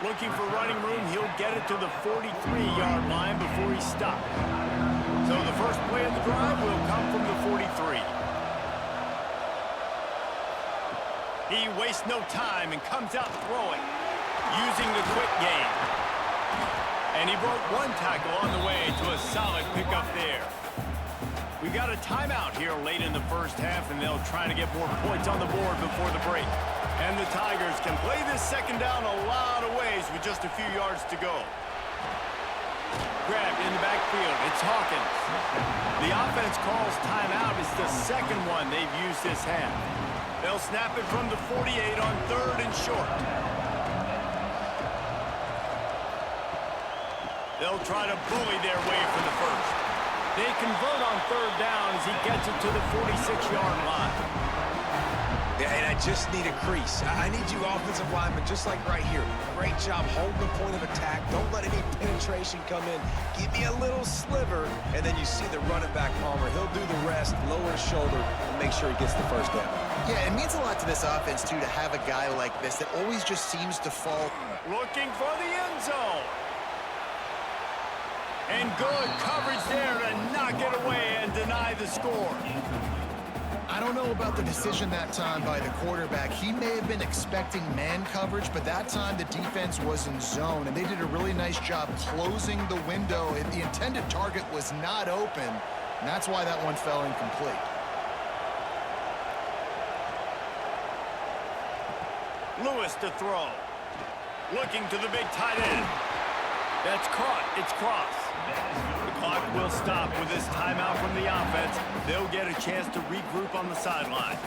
Looking for running room, he'll get it to the 43-yard line before he stopped. So the first play of the drive will come from the 43. He wastes no time and comes out throwing, using the quick game. And he broke 1 tackle on the way to a solid pickup there. We got a timeout here late in the first half, and they'll try to get more points on the board before the break. And the Tigers can play this second down a lot of ways with just a few yards to go. Grabbed in the backfield, it's Hawkins. The offense calls timeout. It's the second one they've used this half. They'll snap it from the 48 on 3rd and short. They'll try to bully their way for the first. They convert on 3rd down as he gets it to the 46-yard line. Yeah, and I just need a crease. I need you offensive linemen, just like right here. Great job holding the point of attack. Don't let any penetration come in. Give me a little sliver, and then you see the running back, Palmer. He'll do the rest, lower his shoulder, and make sure he gets the first down. Yeah, it means a lot to this offense, too, to have a guy like this that always just seems to fall. Looking for the end zone. And good coverage there to knock it away and deny the score. I don't know about the decision that time by the quarterback. He may have been expecting man coverage, but that time the defense was in zone, and they did a really nice job closing the window. The intended target was not open, and that's why that one fell incomplete. Lewis to throw. Looking to the big tight end. That's caught. It's cross. The clock will stop with this timeout from the offense. They'll get a chance to regroup on the sideline.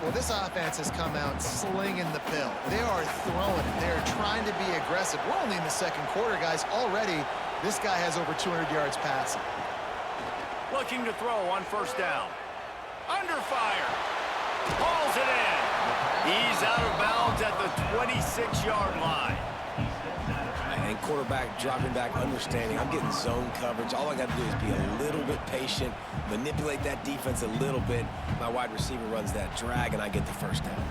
Well, this offense has come out slinging the pill. They are throwing it. They're trying to be aggressive. We're only in the 2nd quarter, guys. Already, this guy has over 200 yards passing. Looking to throw on 1st down. Under fire. Hauls it in. He's out of bounds at the 26-yard line. And quarterback dropping back, understanding I'm getting zone coverage. All I got to do is be a little bit patient, manipulate that defense a little bit. My wide receiver runs that drag, and I get the first down.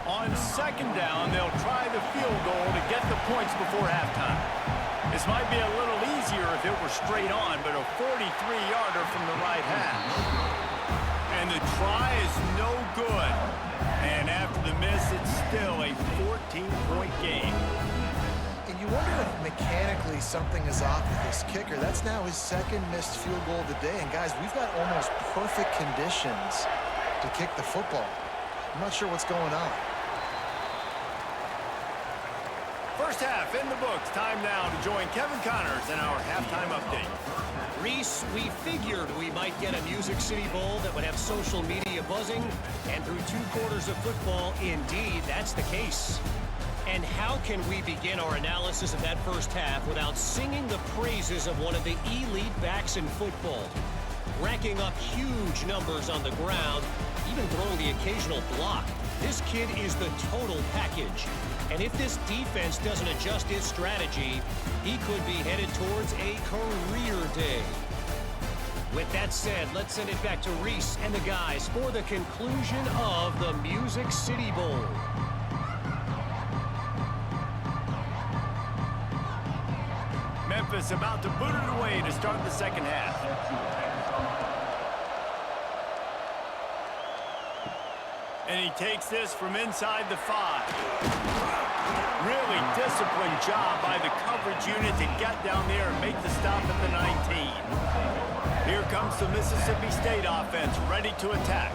On 2nd down, they'll try the field goal to get the points before halftime. This might be a little easier if it were straight on, but a 43-yarder from the right half. And the try is no good. And after the miss, it's still a 14-point game. You wonder if mechanically something is off with this kicker. That's now his 2nd missed field goal of the day. And guys, we've got almost perfect conditions to kick the football. I'm not sure what's going on. First half in the books. Time now to join Kevin Connors in our halftime update. Reese, we figured we might get a Music City Bowl that would have social media buzzing. And through 2 quarters of football, indeed, that's the case. And how can we begin our analysis of that first half without singing the praises of one of the elite backs in football? Racking up huge numbers on the ground, even throwing the occasional block. This kid is the total package. And if this defense doesn't adjust its strategy, he could be headed towards a career day. With that said, let's send it back to Reese and the guys for the conclusion of the Music City Bowl. Memphis about to boot it away to start the second half. And he takes this from inside the 5. Really disciplined job by the coverage unit to get down there and make the stop at the 19. Here comes the Mississippi State offense ready to attack.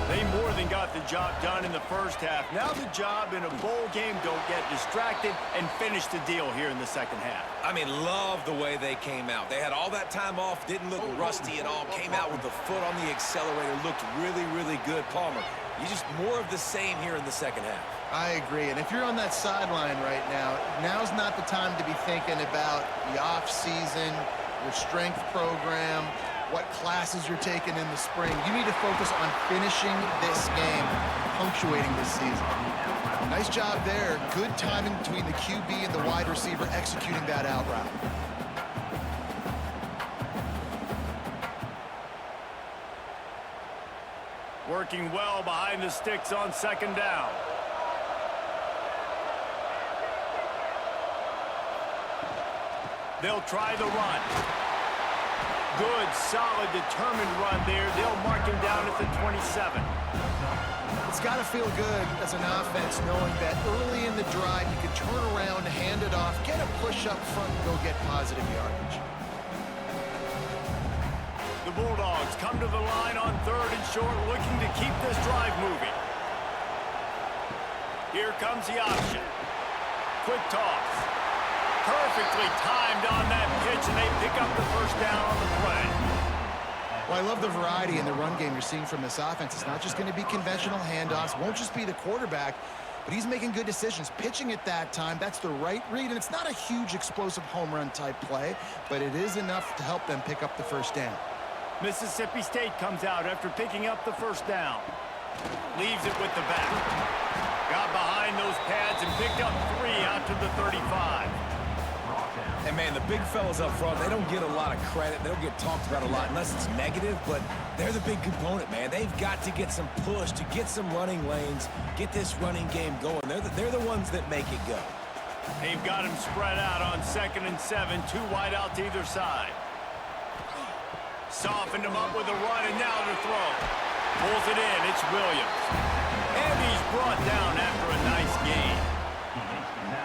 They more than got the job done in the first half. Now the job in a bowl game, don't get distracted and finish the deal here in the second half. I mean, love the way they came out. They had all that time off, didn't look rusty at all, came out with the foot on the accelerator, looked really, really good. Palmer, you just more of the same here in the second half. I agree. And if you're on that sideline right now, now's not the time to be thinking about the off season, your strength program, what classes you're taking in the spring. You need to focus on finishing this game, punctuating this season. Nice job there. Good timing between the QB and the wide receiver executing that out route. Working well behind the sticks on second down. They'll try the run. Good, solid, determined run there. They'll mark him down at the 27. It's got to feel good as an offense knowing that early in the drive you can turn around, hand it off, get a push up front, and go get positive yardage. The Bulldogs come to the line on 3rd and short, looking to keep this drive moving. Here comes the option. Quick toss. Perfectly timed on that pitch, and they pick up the first down on the play. Well, I love the variety in the run game you're seeing from this offense. It's not just going to be conventional handoffs. Won't just be the quarterback, but he's making good decisions. Pitching at that time, that's the right read, and it's not a huge explosive home run type play, but it is enough to help them pick up the first down. Mississippi State comes out after picking up the first down. Leaves it with the back. Got behind those pads and picked up 3 out to the 35. And, man, the big fellas up front, they don't get a lot of credit. They don't get talked about a lot unless it's negative, but they're the big component, man. They've got to get some push, to get some running lanes, get this running game going. They're the ones that make it go. They've got him spread out on 2nd and 7, 2 wide out to either side. Softened him up with a run, and now the throw. Pulls it in. It's Williams. And he's brought down after a nice gain.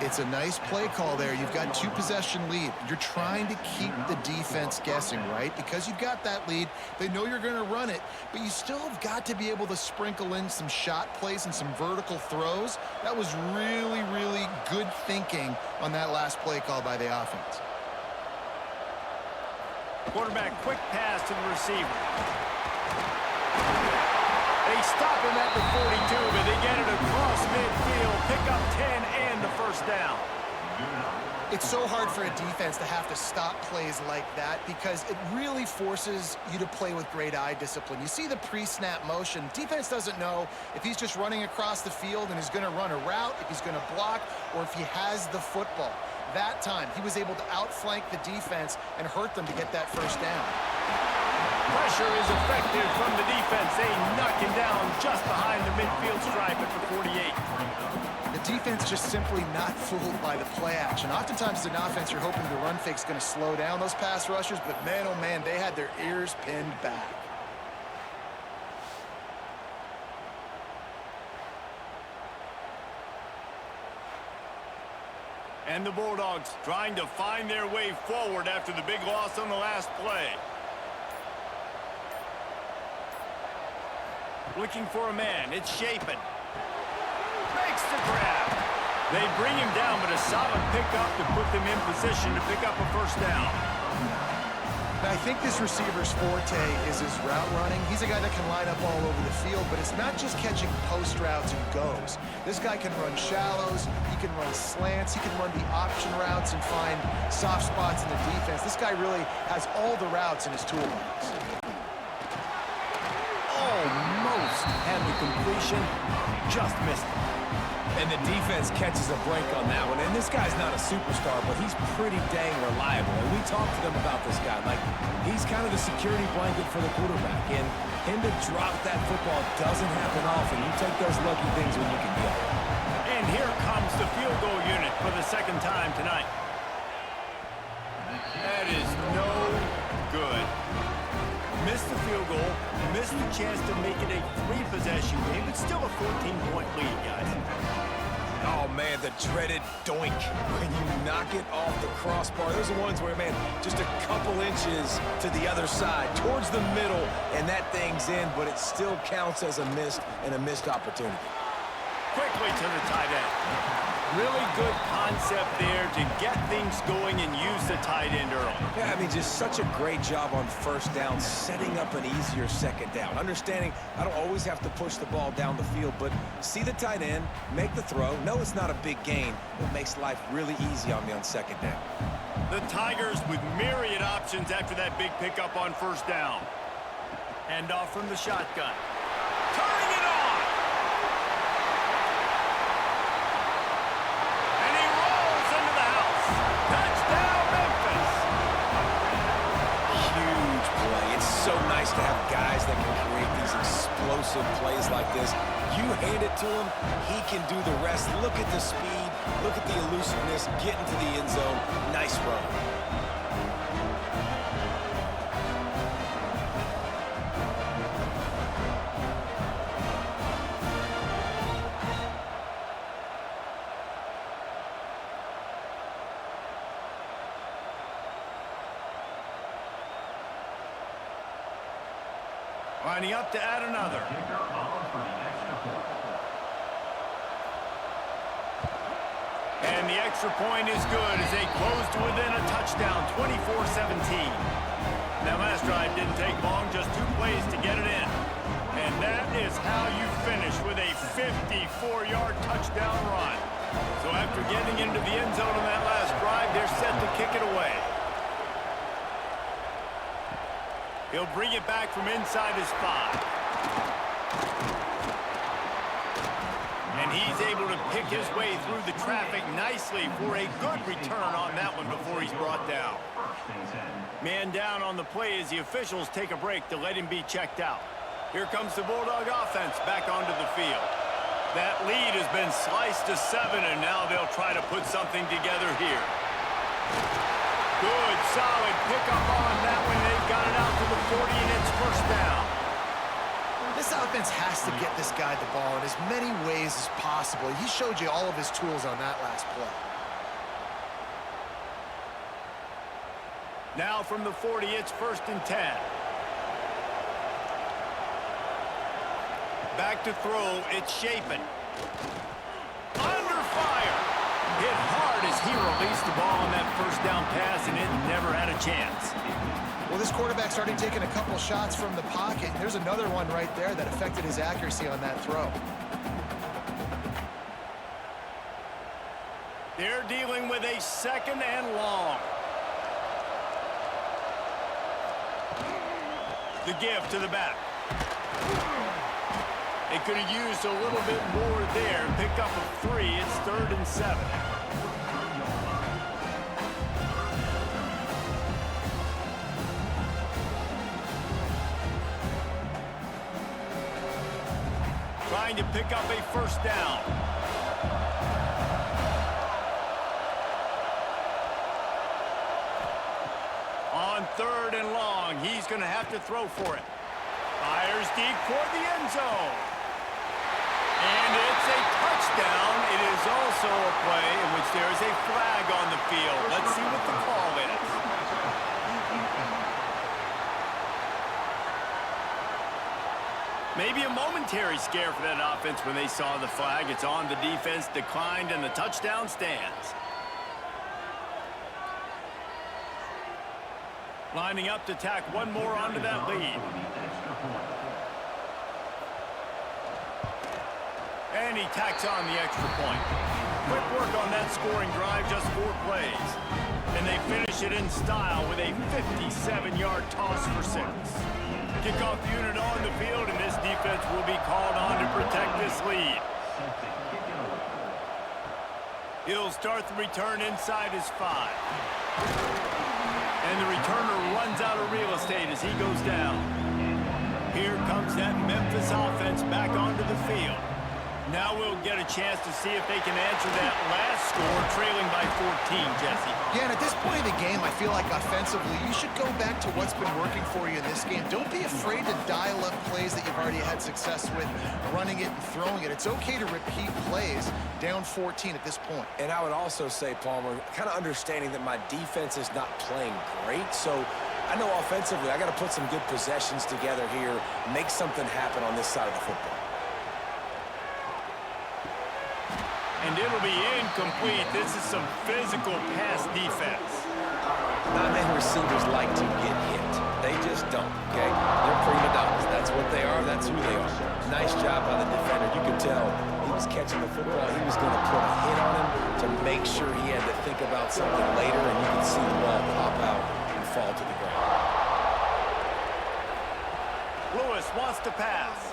It's a nice play call there. You've got 2-possession lead. You're trying to keep the defense guessing, right? Because you've got that lead. They know you're going to run it, but you still have got to be able to sprinkle in some shot plays and some vertical throws. That was really, really good thinking on that last play call by the offense. Quarterback quick pass to the receiver. They stop him at the 42, but they get it across midfield, pick up 10 and the first down. It's so hard for a defense to have to stop plays like that because it really forces you to play with great eye discipline. You see the pre-snap motion. Defense doesn't know if he's just running across the field and is going to run a route, if he's going to block, or if he has the football. That time, he was able to outflank the defense and hurt them to get that first down. Pressure is effective from the defense. They knock him down just behind the midfield stripe at the 48. The defense just simply not fooled by the play action. Oftentimes, as an offense, you're hoping the run fake's going to slow down those pass rushers, but man, oh man, they had their ears pinned back. And the Bulldogs trying to find their way forward after the big loss on the last play. Looking for a man. It's Shapen. Makes the grab. They bring him down, but a solid pickup to put them in position to pick up a first down. I think this receiver's forte is his route running. He's a guy that can line up all over the field, but it's not just catching post routes and goes. This guy can run shallows, he can run slants, he can run the option routes and find soft spots in the defense. This guy really has all the routes in his toolbox. Almost had the completion, just missed it. And the defense catches a break on that one. And this guy's not a superstar, but he's pretty dang reliable. And we talked to them about this guy. Like, he's kind of the security blanket for the quarterback. And him to drop that football doesn't happen often. You take those lucky things when you can get it. And here comes the field goal unit for the second time tonight. That is no good. Missed the field goal, missed the chance to make it a 3-possession game, but still a 14-point lead, guys. Oh, man, the dreaded doink. When you knock it off the crossbar, those are ones where, man, just a couple inches to the other side, towards the middle, and that thing's in, but it still counts as a missed opportunity. Quickly to the tight end. Really good concept there to get things going and use the tight end early. Yeah, I mean, just such a great job on first down, setting up an easier second down. Understanding I don't always have to push the ball down the field, but see the tight end, make the throw. No, it's not a big gain, but makes life really easy on me on second down. The Tigers with myriad options after that big pickup on first down. Hand off from the shotgun. Turning it on! And he rolls into the house. Touchdown, Memphis! Huge play. It's so nice to have guys that can create these explosive plays like this. You hand it to him, he can do the rest. Look at the speed, look at the elusiveness, get into the end zone. Nice run. Lining up to add another. And the extra point is good as they close to within a touchdown, 24-17. That last drive didn't take long, just 2 plays to get it in. And that is how you finish with a 54-yard touchdown run. So after getting into the end zone on that last drive, they're set to kick it away. He'll bring it back from inside his 5. And he's able to pick his way through the traffic nicely for a good return on that one before he's brought down. Man down on the play as the officials take a break to let him be checked out. Here comes the Bulldog offense back onto the field. That lead has been sliced to 7, and now they'll try to put something together here. Good, solid pickup on that one. They've got it out to the 40, and it's first down. This offense has to get this guy the ball in as many ways as possible. He showed you all of his tools on that last play. Now from the 40, it's 1st and 10. Back to throw, it's Shapen. Under fire. Hit hard as he released the ball on that first down pass, and it never had a chance. Well, this quarterback started taking a couple shots from the pocket. There's another one right there that affected his accuracy on that throw. They're dealing with a 2nd and long. The give to the back. They could have used a little bit more there. Pick up a 3. It's 3rd and 7. Trying to pick up a first down. On 3rd and long, he's going to have to throw for it. Fires deep toward the end zone. And it's a touchdown. It is also a play in which there is a flag on the field. Let's see what the call is. Maybe a momentary scare for that offense when they saw the flag. It's on, the defense declined, and the touchdown stands. Lining up to tack one more onto that lead. And he tacks on the extra point. Quick work on that scoring drive, just 4 plays. And they finish it in style with a 57-yard toss for 6. Kickoff unit on the field, and this defense will be called on to protect this lead. He'll start the return inside his 5. And the returner runs out of real estate as he goes down. Here comes that Memphis offense back onto the field. Now we'll get a chance to see if they can answer that last score, trailing by 14, Jesse. Yeah, and at this point in the game, I feel like offensively, you should go back to what's been working for you in this game. Don't be afraid to dial up plays that you've already had success with, running it and throwing it. It's okay to repeat plays down 14 at this point. And I would also say, Palmer, kind of understanding that my defense is not playing great, so I know offensively I got to put some good possessions together here, make something happen on this side of the football. And it'll be incomplete. This is some physical pass defense. Not many receivers like to get hit. They just don't, okay? They're prima donnas. That's what they are. That's who they are. Nice job by the defender. You could tell he was catching the football. He was going to put a hit on him to make sure he had to think about something later, and you could see the ball pop out and fall to the ground. Lewis wants to pass.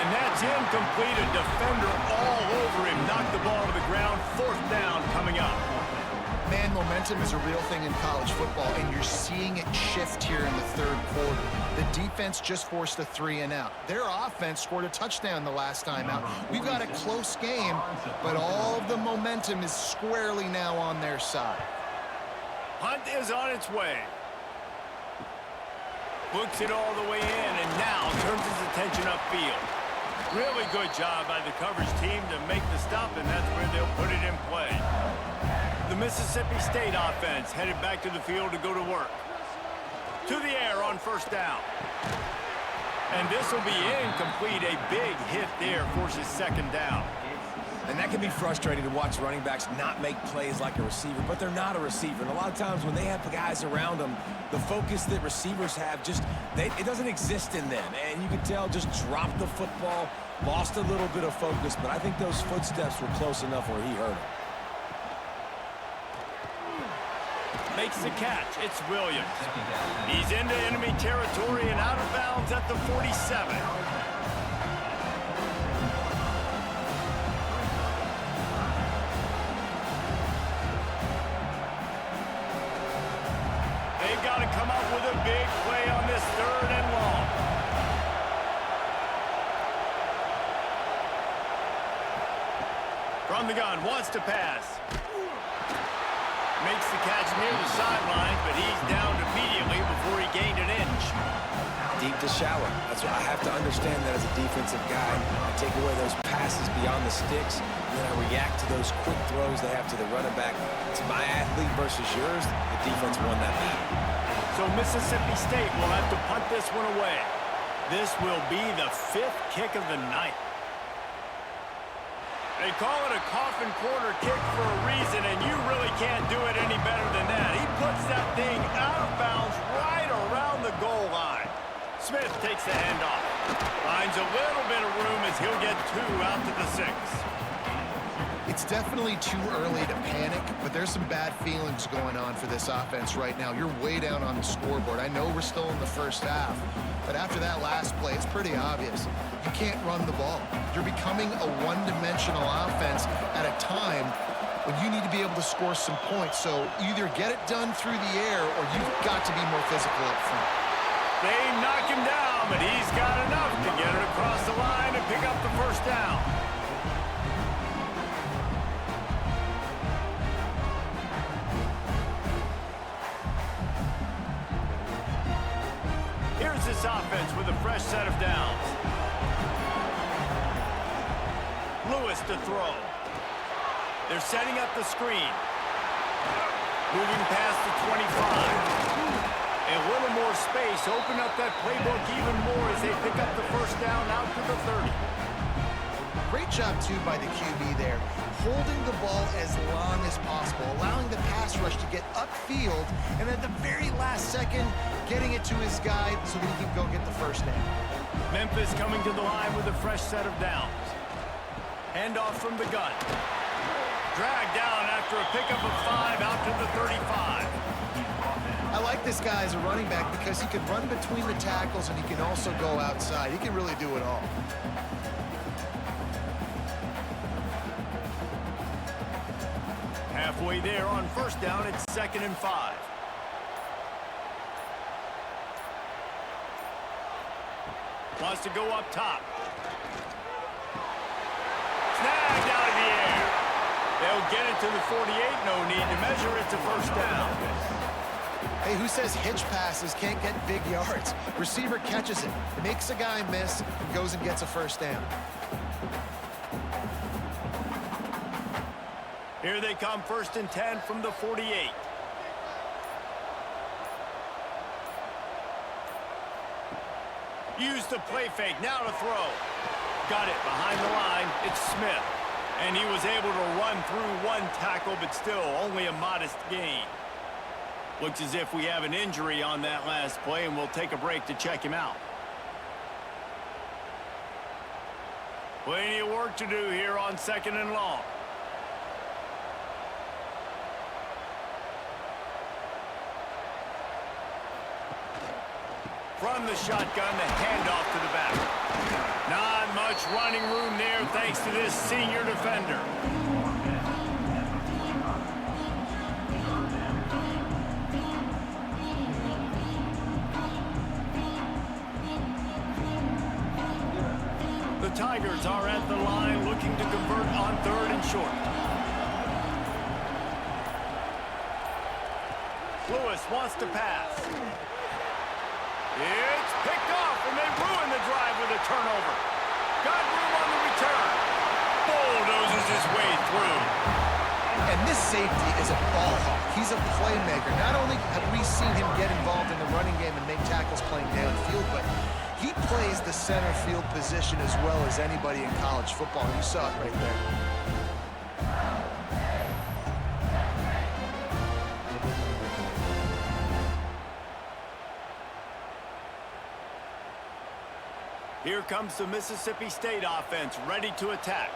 And that's incomplete. A defender all over him. Knocked the ball to the ground. 4th down coming up. Man, momentum is a real thing in college football, and you're seeing it shift here in the 3rd quarter. The defense just forced a 3-and-out. Their offense scored a touchdown the last time out. We've got a close game, but all of the momentum is squarely now on their side. Hunt is on its way. Books it all the way in, and now turns his attention upfield. Really good job by the coverage team to make the stop, and that's where they'll put it in play. The Mississippi State offense headed back to the field to go to work. To the air on 1st down. And this will be incomplete. A big hit there forces 2nd down. And that can be frustrating to watch running backs not make plays like a receiver, but they're not a receiver. And a lot of times when they have guys around them, the focus that receivers have it doesn't exist in them. And you can tell just dropped the football, lost a little bit of focus, but I think those footsteps were close enough where he hurt him. Makes the catch. It's Williams. He's into enemy territory and out of bounds at the 47. They've got to come up with a big play on this 3rd and long. From the gun, wants to pass. Makes the catch near the sideline, but he's down immediately before he gained an inch. Deep to shallow. That's what I have to understand that as a defensive guy. I take away those passes beyond the sticks, and then I react to those quick throws they have to the running back. It's my athlete versus yours. The defense won that battle. So Mississippi State will have to punt this one away. This will be the 5th kick of the night. They call it a coffin corner kick for a reason, and you really can't do it any better than that. He puts that thing out of bounds right around the goal line. Smith takes the handoff. Finds a little bit of room as he'll get 2 out to the 6. It's definitely too early to panic, but there's some bad feelings going on for this offense right now. You're way down on the scoreboard. I know we're still in the 1st half, but after that last play, it's pretty obvious. You can't run the ball. You're becoming a one-dimensional offense at a time when you need to be able to score some points. So either get it done through the air or you've got to be more physical up front. They knock him down, but he's got enough to get it across the line and pick up the 1st down. Here's this offense with a fresh set of downs. Lewis to throw. They're setting up the screen. Moving past the 25. A little more space. Open up that playbook even more as they pick up the 1st down out to the 30. Great job, too, by the QB there. Holding the ball as long as possible, allowing the pass rush to get upfield, and at the very last second, getting it to his guy so that he can go get the 1st down. Memphis coming to the line with a fresh set of downs. Handoff from the gun. Dragged down after a pickup of 5 out to the 35. I like this guy as a running back because he can run between the tackles and he can also go outside. He can really do it all. Halfway there on 1st down, it's 2nd and 5. Wants to go up top. Snagged out of the air. They'll get it to the 48. No need to measure. It's a 1st down. Hey, who says hitch passes can't get big yards? Receiver catches it, makes a guy miss, and goes and gets a 1st down. Here they come, 1st and 10 from the 48. Use the play fake, now to throw. Got it behind the line, it's Smith. And he was able to run through 1 tackle, but still only a modest gain. Looks as if we have an injury on that last play, and we'll take a break to check him out. Plenty of work to do here on 2nd and long. From the shotgun, the handoff to the back. Not much running room there thanks to this senior defender. The Tigers are at the line looking to convert on 3rd and short. Lewis wants to pass. It's picked off, and they ruin the drive with a turnover. Got room on the return. Bulldozes his way through. And this safety is a ball hawk. He's a playmaker. Not only have we seen him get involved in the running game and make tackles playing downfield, but he plays the center field position as well as anybody in college football. You saw it right there. Here comes the Mississippi State offense, ready to attack.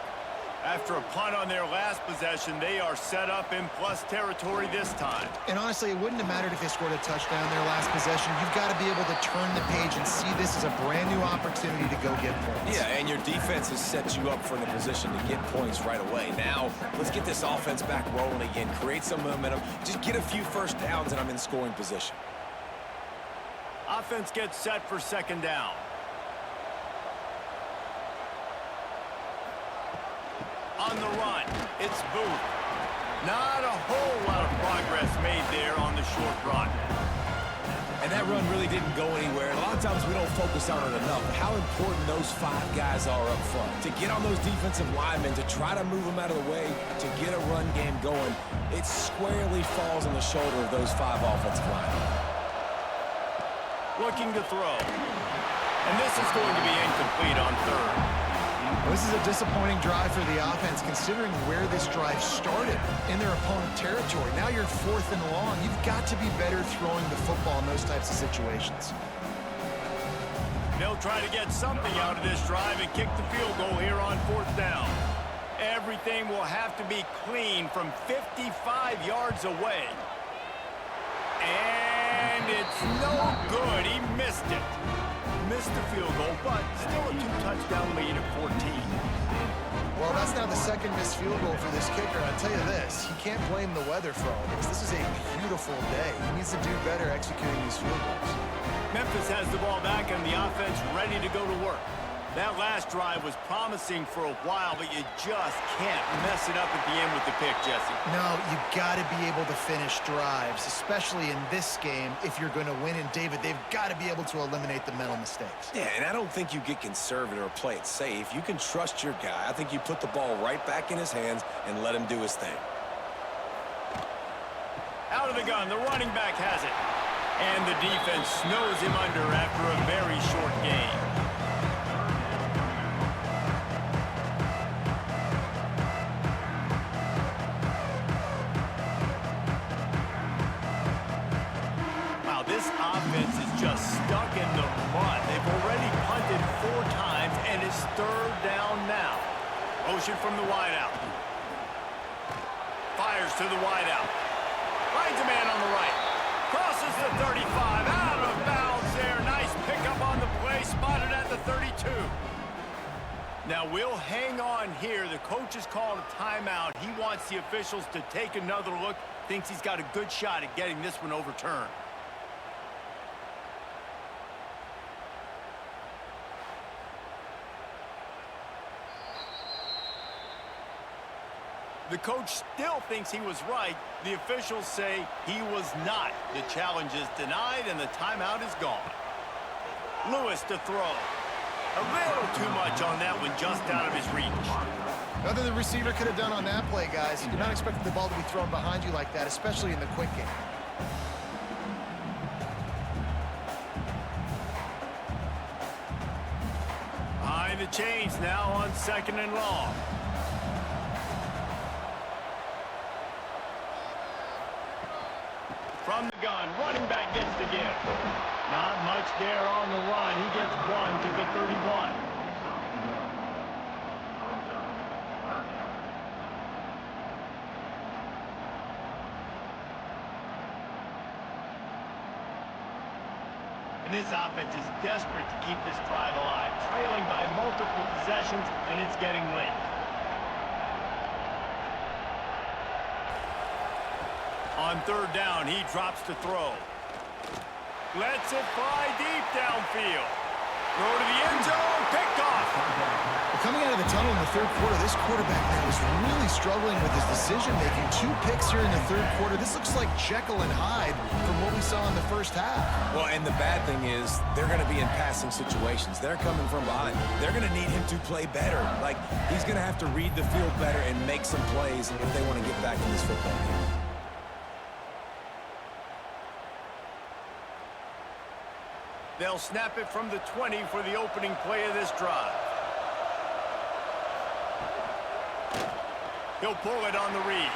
After a punt on their last possession, they are set up in plus territory this time. And honestly, it wouldn't have mattered if they scored a touchdown their last possession. You've got to be able to turn the page and see this as a brand new opportunity to go get points. Yeah, and your defense has set you up for the position to get points right away. Now, let's get this offense back rolling again, create some momentum, just get a few first downs, and I'm in scoring position. Offense gets set for 2nd down. On the run, it's Booth. Not a whole lot of progress made there on the short run. And that run really didn't go anywhere. A lot of times we don't focus on it enough. How important those 5 guys are up front. To get on those defensive linemen, to try to move them out of the way, to get a run game going, it squarely falls on the shoulder of those 5 offensive linemen. Looking to throw. And this is going to be incomplete on 3rd. Well, this is a disappointing drive for the offense, considering where this drive started in their opponent territory. Now you're 4th and long. You've got to be better throwing the football in those types of situations. They'll try to get something out of this drive and kick the field goal here on 4th down. Everything will have to be clean from 55 yards away. And it's no good. He missed it. Missed the field goal, but still a 2-touchdown lead at 14. Well, that's now the 2nd missed field goal for this kicker. I'll tell you this, he can't blame the weather for all this. This is a beautiful day. He needs to do better executing these field goals. Memphis has the ball back and the offense ready to go to work. That last drive was promising for a while, but you just can't mess it up at the end with the pick, Jesse. No, you've got to be able to finish drives, especially in this game. If you're going to win, and David, they've got to be able to eliminate the mental mistakes. Yeah, and I don't think you get conservative or play it safe. You can trust your guy. I think you put the ball right back in his hands and let him do his thing. Out of the gun, the running back has it. And the defense snows him under after a very short game. This offense is just stuck in the mud. They've already punted 4 times, and it's 3rd down now. Motion from the wideout. Fires to the wideout. Finds a man on the right. Crosses the 35. Out of bounds there. Nice pickup on the play. Spotted at the 32. Now we'll hang on here. The coach has called a timeout. He wants the officials to take another look. Thinks he's got a good shot at getting this one overturned. The coach still thinks he was right. The officials say he was not. The challenge is denied, and the timeout is gone. Lewis to throw. A little too much on that one, just out of his reach. Nothing the receiver could have done on that play, guys. You're not expecting the ball to be thrown behind you like that, especially in the quick game. Behind the chains now on 2nd and long. From the gun, running back gets the gift. Not much there on the run. He gets 1 to the 31. And this offense is desperate to keep this drive alive, trailing by multiple possessions, and it's getting late. On third down, he drops to throw. Lets it fly deep downfield. Throw to the end zone, picked off. Coming out of the tunnel in the third quarter, this quarterback now is really struggling with his decision-making. 2 picks here in the third quarter. This looks like Jekyll and Hyde from what we saw in the first half. Well, and the bad thing is they're going to be in passing situations. They're coming from behind. They're going to need him to play better. Like, he's going to have to read the field better and make some plays if they want to get back in this football game. They'll snap it from the 20 for the opening play of this drive. He'll pull it on the read.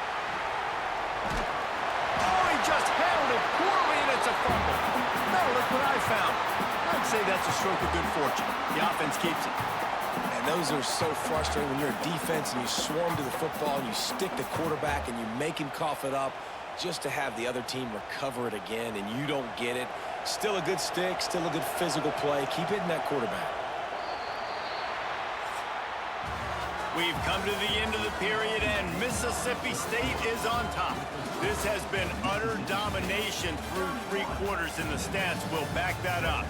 Oh, he just handled it poorly, and it's a fumble. Now look what I found. I'd say that's a stroke of good fortune. The offense keeps it. And those are so frustrating when you're a defense and you swarm to the football and you stick the quarterback and you make him cough it up just to have the other team recover it again and you don't get it. Still a good stick, still a good physical play. Keep hitting that quarterback. We've come to the end of the period, and Mississippi State is on top. This has been utter domination through 3 quarters, and the stats will back that up.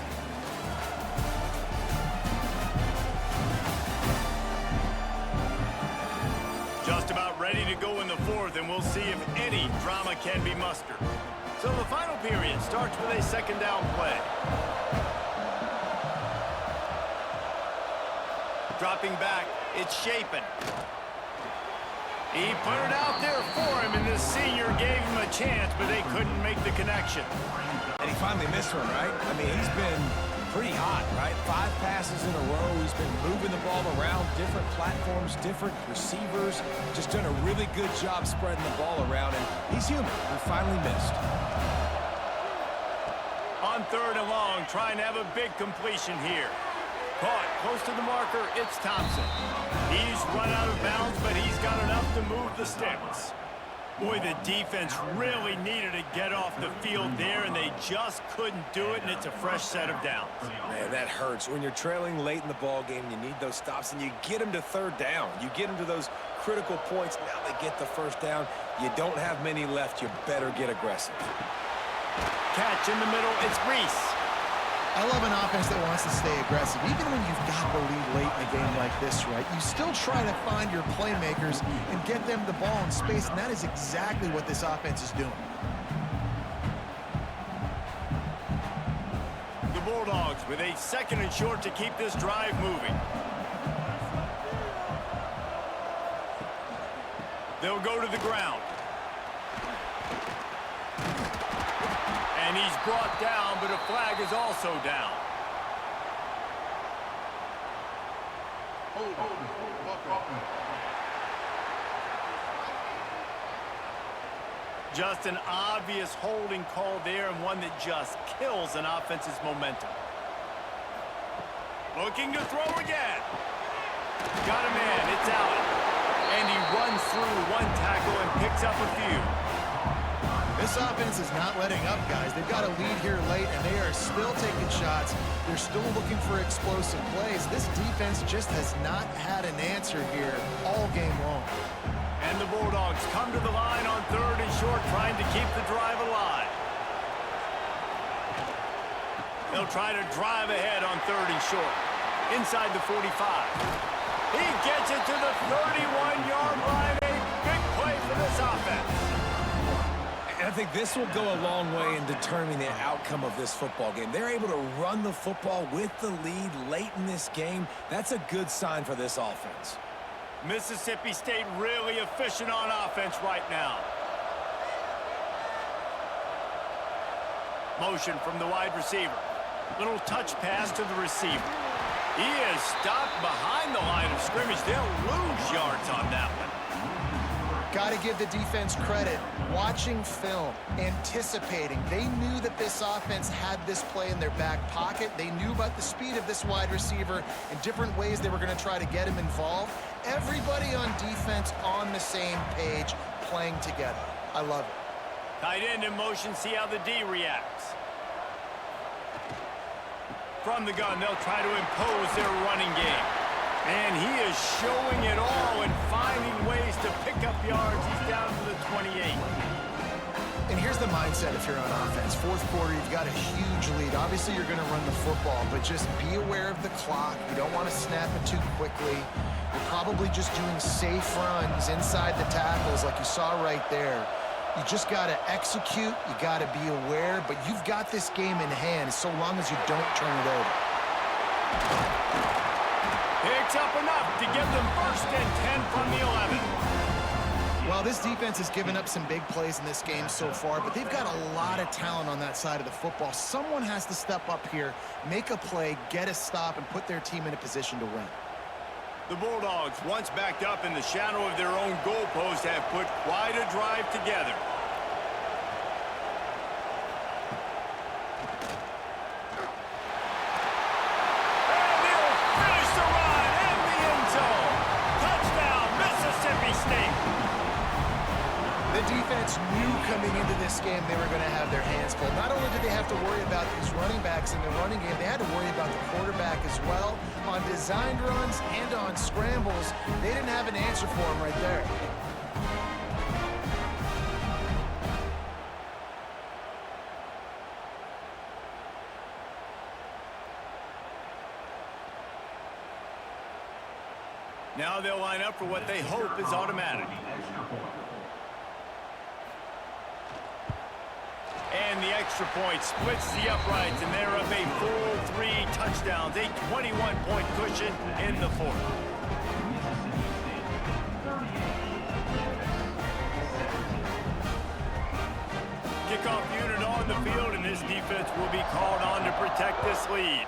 Just about ready to go in the 4th, and we'll see if any drama can be mustered. So the final period starts with a 2nd down play. Dropping back, it's Shapen. He put it out there for him, and the senior gave him a chance, but they couldn't make the connection. And he finally missed one, right? I mean, he's been pretty hot, right? 5 passes in a row. He's been moving the ball around, different platforms, different receivers. Just done a really good job spreading the ball around, and he's human. He finally missed. On 3rd and long, trying to have a big completion here. Caught close to the marker, it's Thompson. He's run out of bounds, but he's got enough to move the sticks. Boy, the defense really needed to get off the field there, and they just couldn't do it, and it's a fresh set of downs. Man, that hurts. When you're trailing late in the ball game, you need those stops, and you get them to 3rd down. You get them to those critical points. Now they get the 1st down. You don't have many left. You better get aggressive. Catch in the middle, it's Reese. I love an offense that wants to stay aggressive. Even when you've got the lead late in a game like this, right, you still try to find your playmakers and get them the ball in space, and that is exactly what this offense is doing. The Bulldogs with a 2nd and short to keep this drive moving. They'll go to the ground. And he's brought down, but a flag is also down. Just an obvious holding call there, and one that just kills an offense's momentum. Looking to throw again. Got a man, it's out. And he runs through 1 tackle and picks up a few. This offense is not letting up, guys. They've got a lead here late, and they are still taking shots. They're still looking for explosive plays. This defense just has not had an answer here all game long. And the Bulldogs come to the line on 3rd and short, trying to keep the drive alive. They'll try to drive ahead on 3rd and short. Inside the 45. He gets it to the 31-yard line. A big play for this offense. And I think this will go a long way in determining the outcome of this football game. They're able to run the football with the lead late in this game. That's a good sign for this offense. Mississippi State really efficient on offense right now. Motion from the wide receiver. Little touch pass to the receiver. He is stopped behind the line of scrimmage. They'll lose yards on that one. Got to give the defense credit. Watching film, anticipating. They knew that this offense had this play in their back pocket. They knew about the speed of this wide receiver and different ways they were going to try to get him involved. Everybody on defense on the same page, playing together. I love it. Tight end in motion, see how the D reacts. From the gun, they'll try to impose their running game. And he is showing it all and finding ways to pick up yards. He's down to the 28. And here's the mindset if you're on offense. Fourth quarter, you've got a huge lead. Obviously, you're going to run the football, but just be aware of the clock. You don't want to snap it too quickly. You're probably just doing safe runs inside the tackles like you saw right there. You just got to execute. You got to be aware, but you've got this game in hand so long as you don't turn it over. Picks up enough to give them 1st and 10 from the 11. Well, this defense has given up some big plays in this game so far, but they've got a lot of talent on that side of the football. Someone has to step up here, make a play, get a stop, and put their team in a position to win. The Bulldogs, once backed up in the shadow of their own goalpost, have put quite a drive together. And they'll finish the run in the end zone. Touchdown, Mississippi State. The defense knew coming into this game they were going to have their hands full. Not only did they have to worry about these running backs in the running game, they had to worry about the quarterback as well. On designed runs and on scrambles, they didn't have an answer for him right there. Now they'll line up for what they hope is automatic. And the extra point splits the uprights, and they're up a full 3 touchdowns, a 21-point cushion in the 4th. Kickoff unit on the field, and this defense will be called on to protect this lead.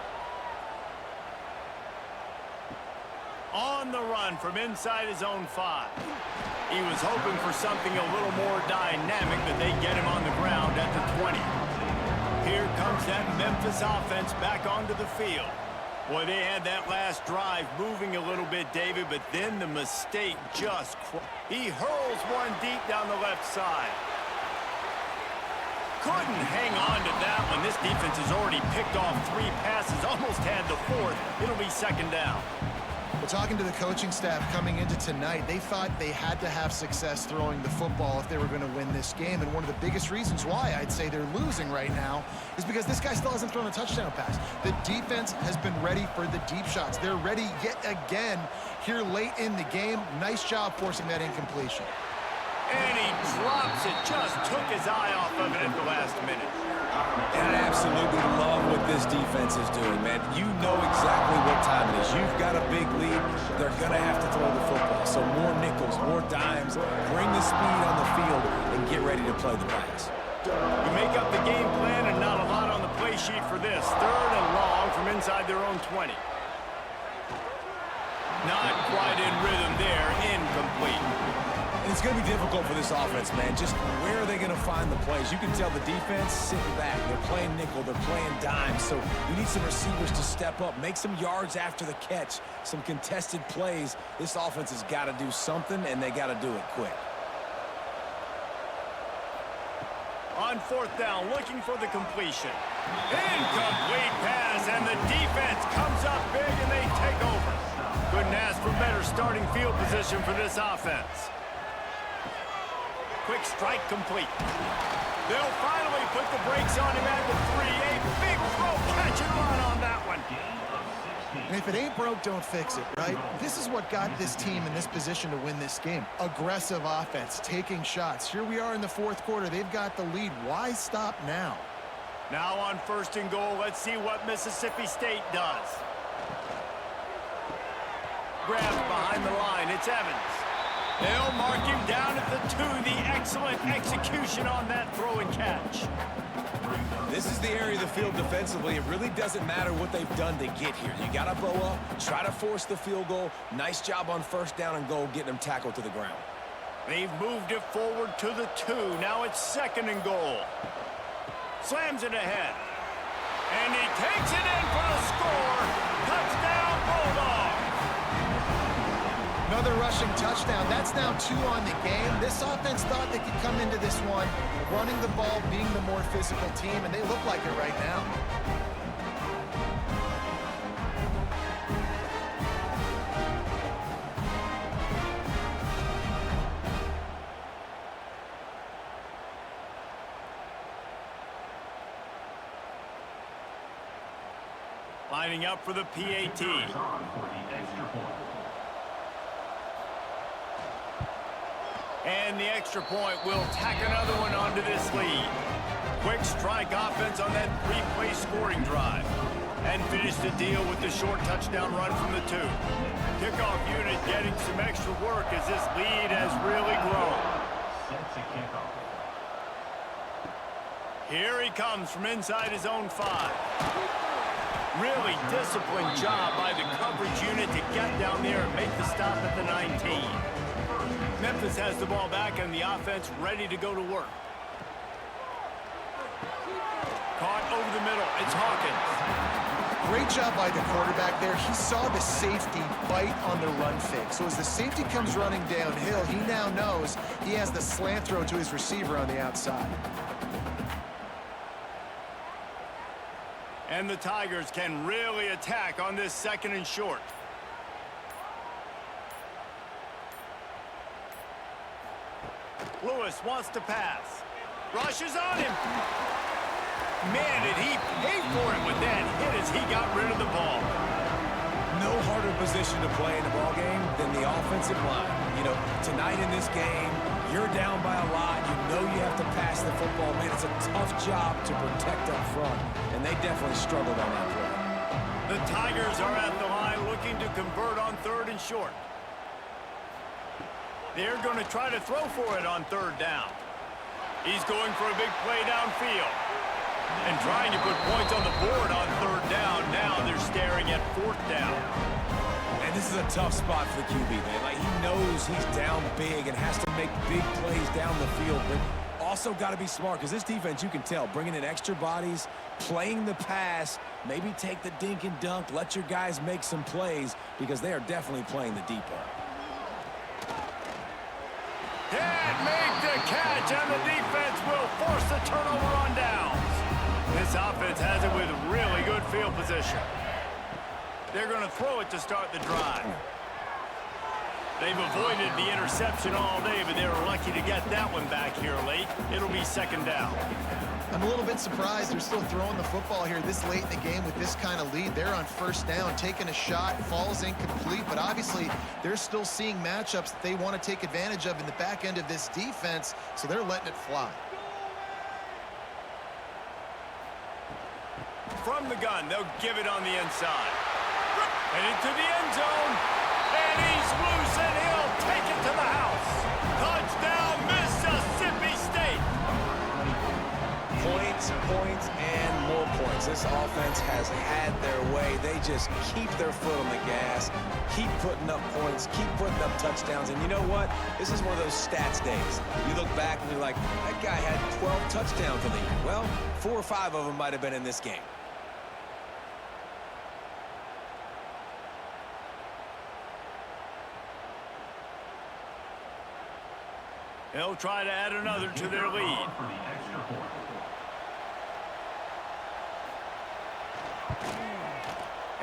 On the run from inside his own 5. He was hoping for something a little more dynamic, but they get him on the ground at the 20. Here comes that Memphis offense back onto the field. Boy, they had that last drive moving a little bit, David, but then the mistake just... He hurls one deep down the left side. Couldn't hang on to that one. This defense has already picked off 3 passes, almost had the 4th. It'll be 2nd down. Well, talking to the coaching staff coming into tonight, they thought they had to have success throwing the football if they were going to win this game. And one of the biggest reasons why I'd say they're losing right now is because this guy still hasn't thrown a touchdown pass. The defense has been ready for the deep shots. They're ready yet again here late in the game. Nice job forcing that incompletion. And he drops it, just took his eye off of it at the last minute. And I absolutely love what this defense is doing, man. You know exactly what time it is. You've got a big lead. They're going to have to throw the football. So more nickels, more dimes. Bring the speed on the field and get ready to play the pass. You make up the game plan and not a lot on the play sheet for this. 3rd and long from inside their own 20. Not quite in rhythm there. Incomplete. And it's going to be difficult for this offense, man. Just where are they going to find the plays? You can tell the defense sitting back. They're playing nickel. They're playing dime. So you need some receivers to step up, make some yards after the catch, some contested plays. This offense has got to do something, and they got to do it quick. On 4th down, looking for the completion. Incomplete pass, and the defense comes up big, and they take over. Couldn't ask for better starting field position for this offense. Quick strike complete. They'll finally put the brakes on him at the 3. A big throw, catch and run on that one. And if it ain't broke, don't fix it, right? This is what got this team in this position to win this game. Aggressive offense, taking shots. Here we are in the 4th quarter. They've got the lead. Why stop now? Now on 1st and goal, let's see what Mississippi State does. Grabbed behind the line, it's Evans. They'll mark him down at the 2. The excellent execution on that throw and catch. This is the area of the field defensively. It really doesn't matter what they've done to get here. You got to bow up, try to force the field goal. Nice job on 1st down and goal, getting them tackled to the ground. They've moved it forward to the 2. Now it's 2nd and goal. Slams it ahead. And he takes it in for the score. Touchdown, Bulldogs. Another rushing touchdown. That's now 2 on the game. This offense thought they could come into this one running the ball, being the more physical team, and they look like it right now. Lining up for the PAT. And the extra point will tack another one onto this lead. Quick strike offense on that three-play scoring drive. And finish the deal with the short touchdown run from the 2. Kickoff unit getting some extra work as this lead has really grown. Here he comes from inside his own 5. Really disciplined job by the coverage unit to get down there and make the stop at the 19. Memphis has the ball back and the offense ready to go to work. Caught over the middle. It's Hawkins. Great job by the quarterback there. He saw the safety bite on the run fake. So as the safety comes running downhill, he now knows he has the slant throw to his receiver on the outside. And the Tigers can really attack on this 2nd and short. Lewis wants to pass. Rushes on him. Man, did he pay for it with that hit as he got rid of the ball. No harder position to play in the ball game than the offensive line. You know, tonight in this game, you're down by a lot. You know you have to pass the football. Man, it's a tough job to protect up front, and they definitely struggled on that play. The Tigers are at the line looking to convert on 3rd and short. They're going to try to throw for it on 3rd down. He's going for a big play downfield. And trying to put points on the board on 3rd down. Now they're staring at 4th down. And this is a tough spot for the QB, man. Like, he knows he's down big and has to make big plays down the field. But also got to be smart, because this defense, you can tell, bringing in extra bodies, playing the pass, maybe take the dink and dunk, let your guys make some plays, because they are definitely playing the deep part. Can't make the catch, and the defense will force the turnover on downs. This offense has it with really good field position. They're going to throw it to start the drive. They've avoided the interception all day, but they were lucky to get that one back here late. It'll be 2nd down. I'm a little bit surprised they're still throwing the football here this late in the game with this kind of lead. They're on 1st down, taking a shot, falls incomplete, but obviously they're still seeing matchups that they want to take advantage of in the back end of this defense, so they're letting it fly. From the gun, they'll give it on the inside. And into the end zone. And he's loose, and he'll take it to the house. Touchdown, Mississippi State. Points, points, and more points. This offense has had their way. They just keep their foot on the gas, keep putting up points, keep putting up touchdowns. And you know what? This is one of those stats days. You look back and you're like, that guy had 12 touchdowns in the year. Well, 4 or 5 of them might have been in this game. They'll try to add another to their lead.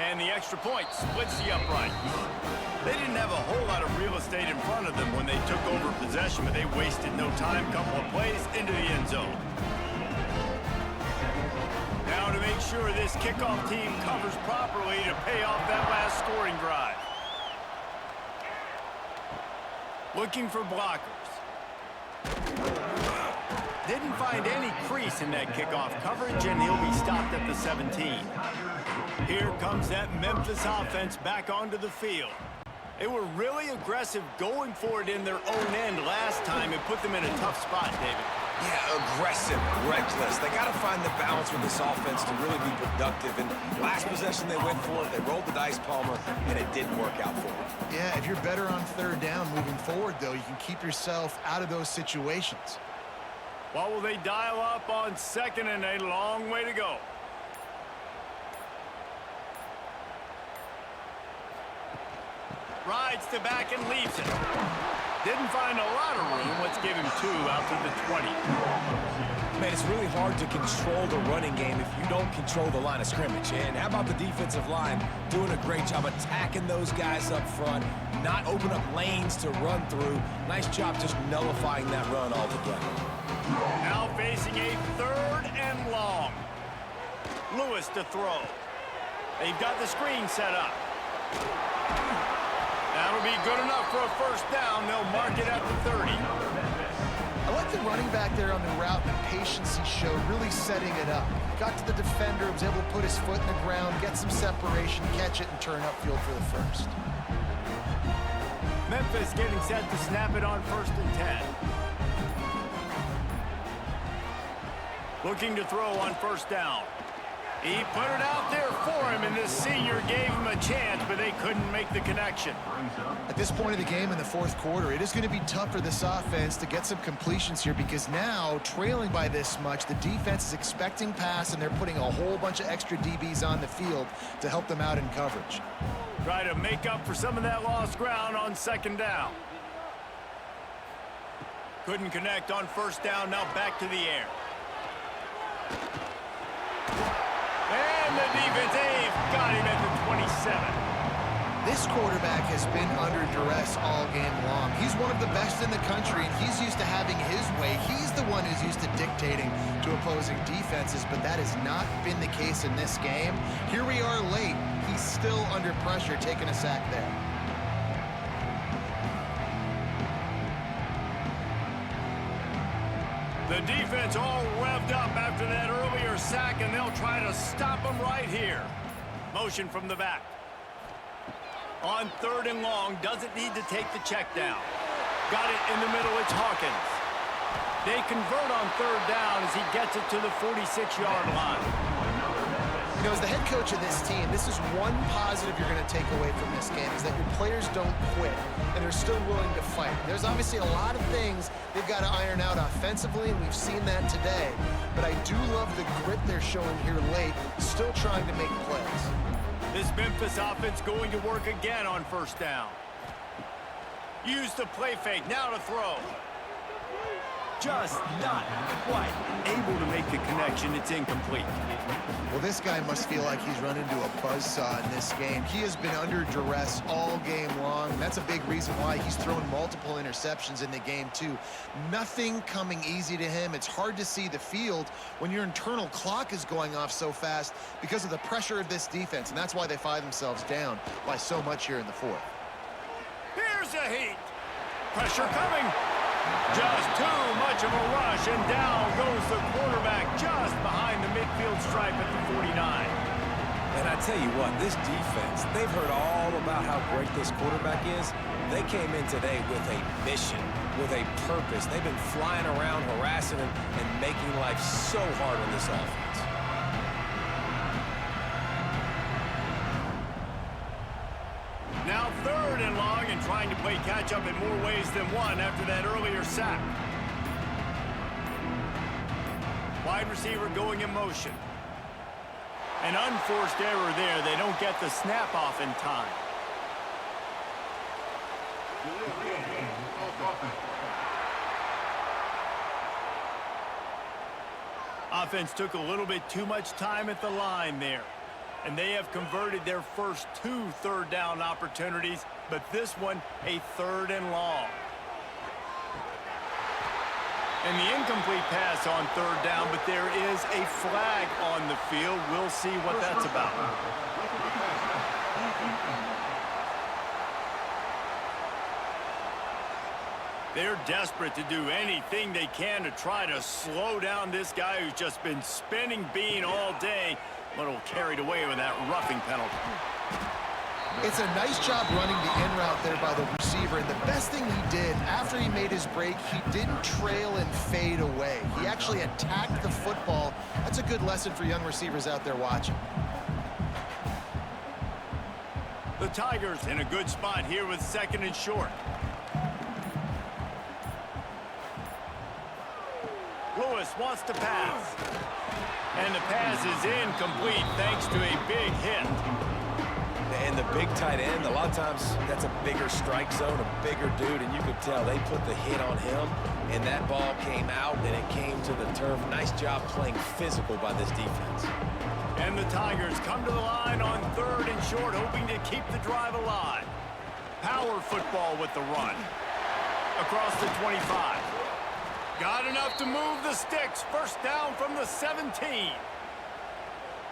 And the extra point splits the upright. They didn't have a whole lot of real estate in front of them when they took over possession, but they wasted no time. Couple of plays into the end zone. Now to make sure this kickoff team covers properly to pay off that last scoring drive. Looking for blockers. Didn't find any crease in that kickoff coverage, and he'll be stopped at the 17. Here comes that Memphis offense back onto the field. They were really aggressive going for it in their own end last time and put them in a tough spot, David. Yeah, aggressive, reckless. They got to find the balance with this offense to really be productive. And last possession they went for it, they rolled the dice, Palmer, and it didn't work out for them. Yeah, if you're better on 3rd down moving forward, though, you can keep yourself out of those situations. What will they dial up on 2nd and a long way to go? Rides the back and leaves it. Didn't find a lot of room. Let's give him 2 out to the 20. Man, it's really hard to control the running game if you don't control the line of scrimmage. And how about the defensive line doing a great job attacking those guys up front, not open up lanes to run through. Nice job just nullifying that run altogether. Now facing a 3rd and long. Lewis to throw. They've got the screen set up. That'll be good enough for a first down. They'll mark it at the 30. I like the running back there on the route, the patience he showed, really setting it up. Got to the defender, was able to put his foot in the ground, get some separation, catch it, and turn upfield for the first. Memphis getting set to snap it on 1st and 10. Looking to throw on first down. He put it out there for him, and this senior gave him a chance, but they couldn't make the connection. At this point of the game in the fourth quarter, it is going to be tough for this offense to get some completions here because now, trailing by this much, the defense is expecting pass, and they're putting a whole bunch of extra DBs on the field to help them out in coverage. Try to make up for some of that lost ground on 2nd down. Couldn't connect on 1st down, now back to the air. And the defense, they've got him at the 27. This quarterback has been under duress all game long. He's one of the best in the country, and he's used to having his way. He's the one who's used to dictating to opposing defenses, but that has not been the case in this game. Here we are late. He's still under pressure, taking a sack there. The defense all revved up after that earlier sack, and they'll try to stop him right here. Motion from the back. On 3rd and long, doesn't need to take the check down. Got it in the middle, it's Hawkins. They convert on 3rd down as he gets it to the 46-yard line. You know, as the head coach of this team, this is one positive you're going to take away from this game, is that your players don't quit, and they're still willing to fight. There's obviously a lot of things they've got to iron out offensively, and we've seen that today. But I do love the grit they're showing here late, still trying to make plays. This Memphis offense going to work again on 1st down. Use the play fake, now to throw. Just not quite able to make the connection. It's incomplete. Well, this guy must feel like he's run into a buzzsaw in this game. He has been under duress all game long. That's a big reason why he's thrown multiple interceptions in the game, too. Nothing coming easy to him. It's hard to see the field when your internal clock is going off so fast because of the pressure of this defense, and that's why they find themselves down by so much here in the fourth. Here's a heat. Pressure coming. Just too much of a rush, and down goes the quarterback just behind the midfield stripe at the 49. And I tell you what, this defense, they've heard all about how great this quarterback is. They came in today with a mission, with a purpose. They've been flying around, harassing and making life so hard on this offense. Now 3rd and long, and trying to play catch-up in more ways than one after that earlier sack. Wide receiver going in motion. An unforced error there. They don't get the snap off in time. Offense took a little bit too much time at the line there. And they have converted their first 2 3rd down opportunities, but this one a 3rd and long. And the incomplete pass on 3rd down, but there is a flag on the field. We'll see what that's about. They're desperate to do anything they can to try to slow down this guy who's just been spinning bean all day. A little carried away with that roughing penalty. It's a nice job running the in route there by the receiver, and the best thing he did after he made his break, he didn't trail and fade away. He actually attacked the football. That's a good lesson for young receivers out there watching. The Tigers in a good spot here with 2nd and short. Lewis wants to pass. And the pass is incomplete thanks to a big hit. And the big tight end, a lot of times that's a bigger strike zone, a bigger dude, and you could tell they put the hit on him, and that ball came out, and it came to the turf. Nice job playing physical by this defense. And the Tigers come to the line on 3rd and short, hoping to keep the drive alive. Power football with the run. Across the 25. Got enough to move the sticks. First down from the 17.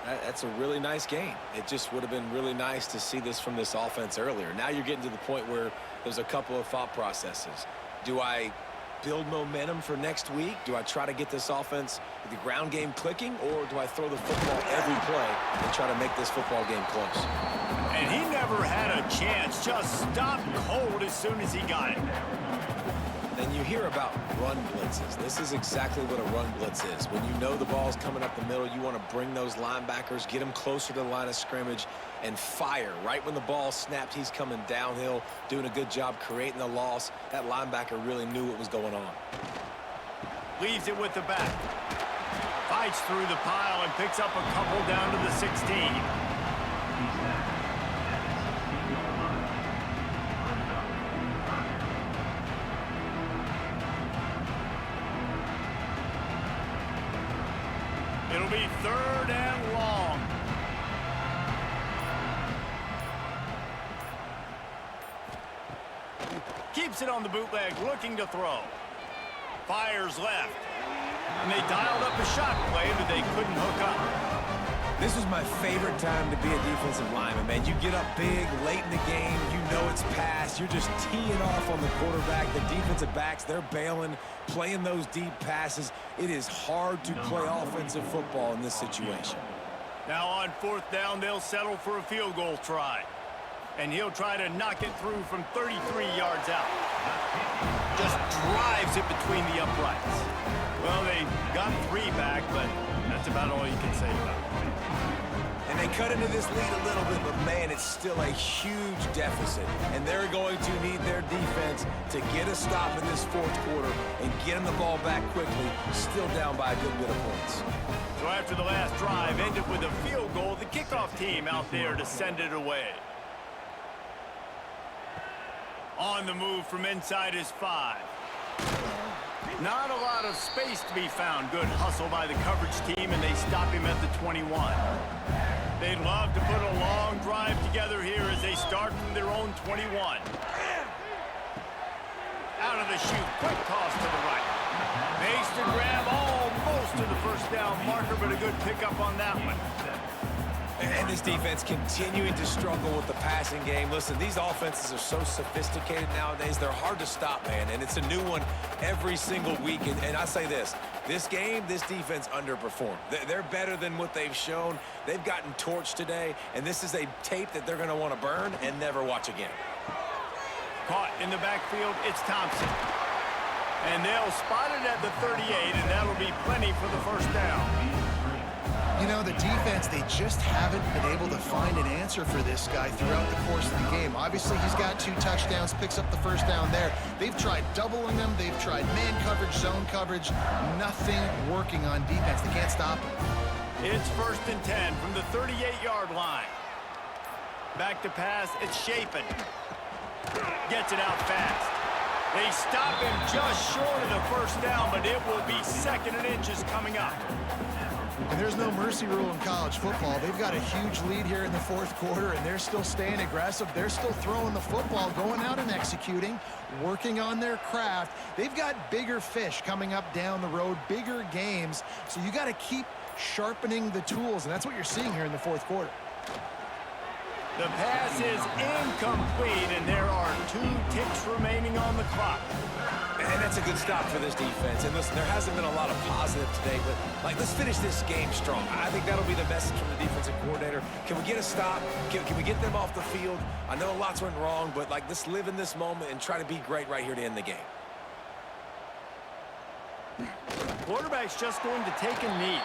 That's a really nice game. It just would have been really nice to see this from this offense earlier. Now you're getting to the point where there's a couple of thought processes. Do I build momentum for next week? Do I try to get this offense, the ground game clicking, or do I throw the football every play and try to make this football game close? And he never had a chance, just stopped cold as soon as he got it. Then you hear about run blitzes. This is exactly what a run blitz is. When you know the ball's coming up the middle, you want to bring those linebackers, get them closer to the line of scrimmage, and fire. Right when the ball snapped, he's coming downhill, doing a good job creating the loss. That linebacker really knew what was going on. Leaves it with the back. Fights through the pile and picks up a couple down to the 16. It'll be 3rd and long. Keeps it on the bootleg, looking to throw. Fires left. And they dialed up a shot play, but they couldn't hook up. This was my favorite time to be a defensive lineman, man. You get up big, late in the game, you know it's past. You're just teeing off on the quarterback. The defensive backs, they're bailing, playing those deep passes. It is hard to play offensive football in this situation. Now on 4th down, they'll settle for a field goal try. And he'll try to knock it through from 33 yards out. Just drives it between the uprights. Well, they got 3 back, but that's about all you can say about it. And they cut into this lead a little bit, but, man, it's still a huge deficit. And they're going to need their defense to get a stop in this 4th quarter and get them the ball back quickly, still down by a good bit of points. So after the last drive ended with a field goal, the kickoff team out there to send it away. On the move from inside his 5. Not a lot of space to be found. Good hustle by the coverage team, and they stop him at the 21. They'd love to put a long drive together here as they start from their own 21. Out of the chute, quick toss to the right. Makes the grab almost to the 1st down marker, but a good pickup on that one. And this defense continuing to struggle with the passing game. Listen, these offenses are so sophisticated nowadays. They're hard to stop, man, and it's a new one every single week. And I say this game, this defense underperformed. They're better than what they've shown. They've gotten torched today, and this is a tape that they're going to want to burn and never watch again. Caught in the backfield, it's Thompson. And they'll spot it at the 38, and that'll be plenty for the 1st down. You know, the defense, they just haven't been able to find an answer for this guy throughout the course of the game. Obviously, he's got 2 touchdowns, picks up the 1st down there. They've tried doubling him. They've tried man coverage, zone coverage. Nothing working on defense. They can't stop him. It's 1st and 10 from the 38-yard line. Back to pass, it's Chapin. Gets it out fast. They stop him just short of the 1st down, but it will be 2nd and inches coming up. And there's no mercy rule in college football. They've got a huge lead here in the 4th quarter, and they're still staying aggressive. They're still throwing the football, going out and executing, working on their craft. They've got bigger fish coming up down the road, bigger games. So you got to keep sharpening the tools, and that's what you're seeing here in the 4th quarter. The pass is incomplete, and there are 2 ticks remaining on the clock. And that's a good stop for this defense. And listen, there hasn't been a lot of positive today, but, let's finish this game strong. I think that'll be the message from the defensive coordinator. Can we get a stop? Can we get them off the field? I know lots went wrong, but, let's live in this moment and try to be great right here to end the game. Quarterback's just going to take a knee.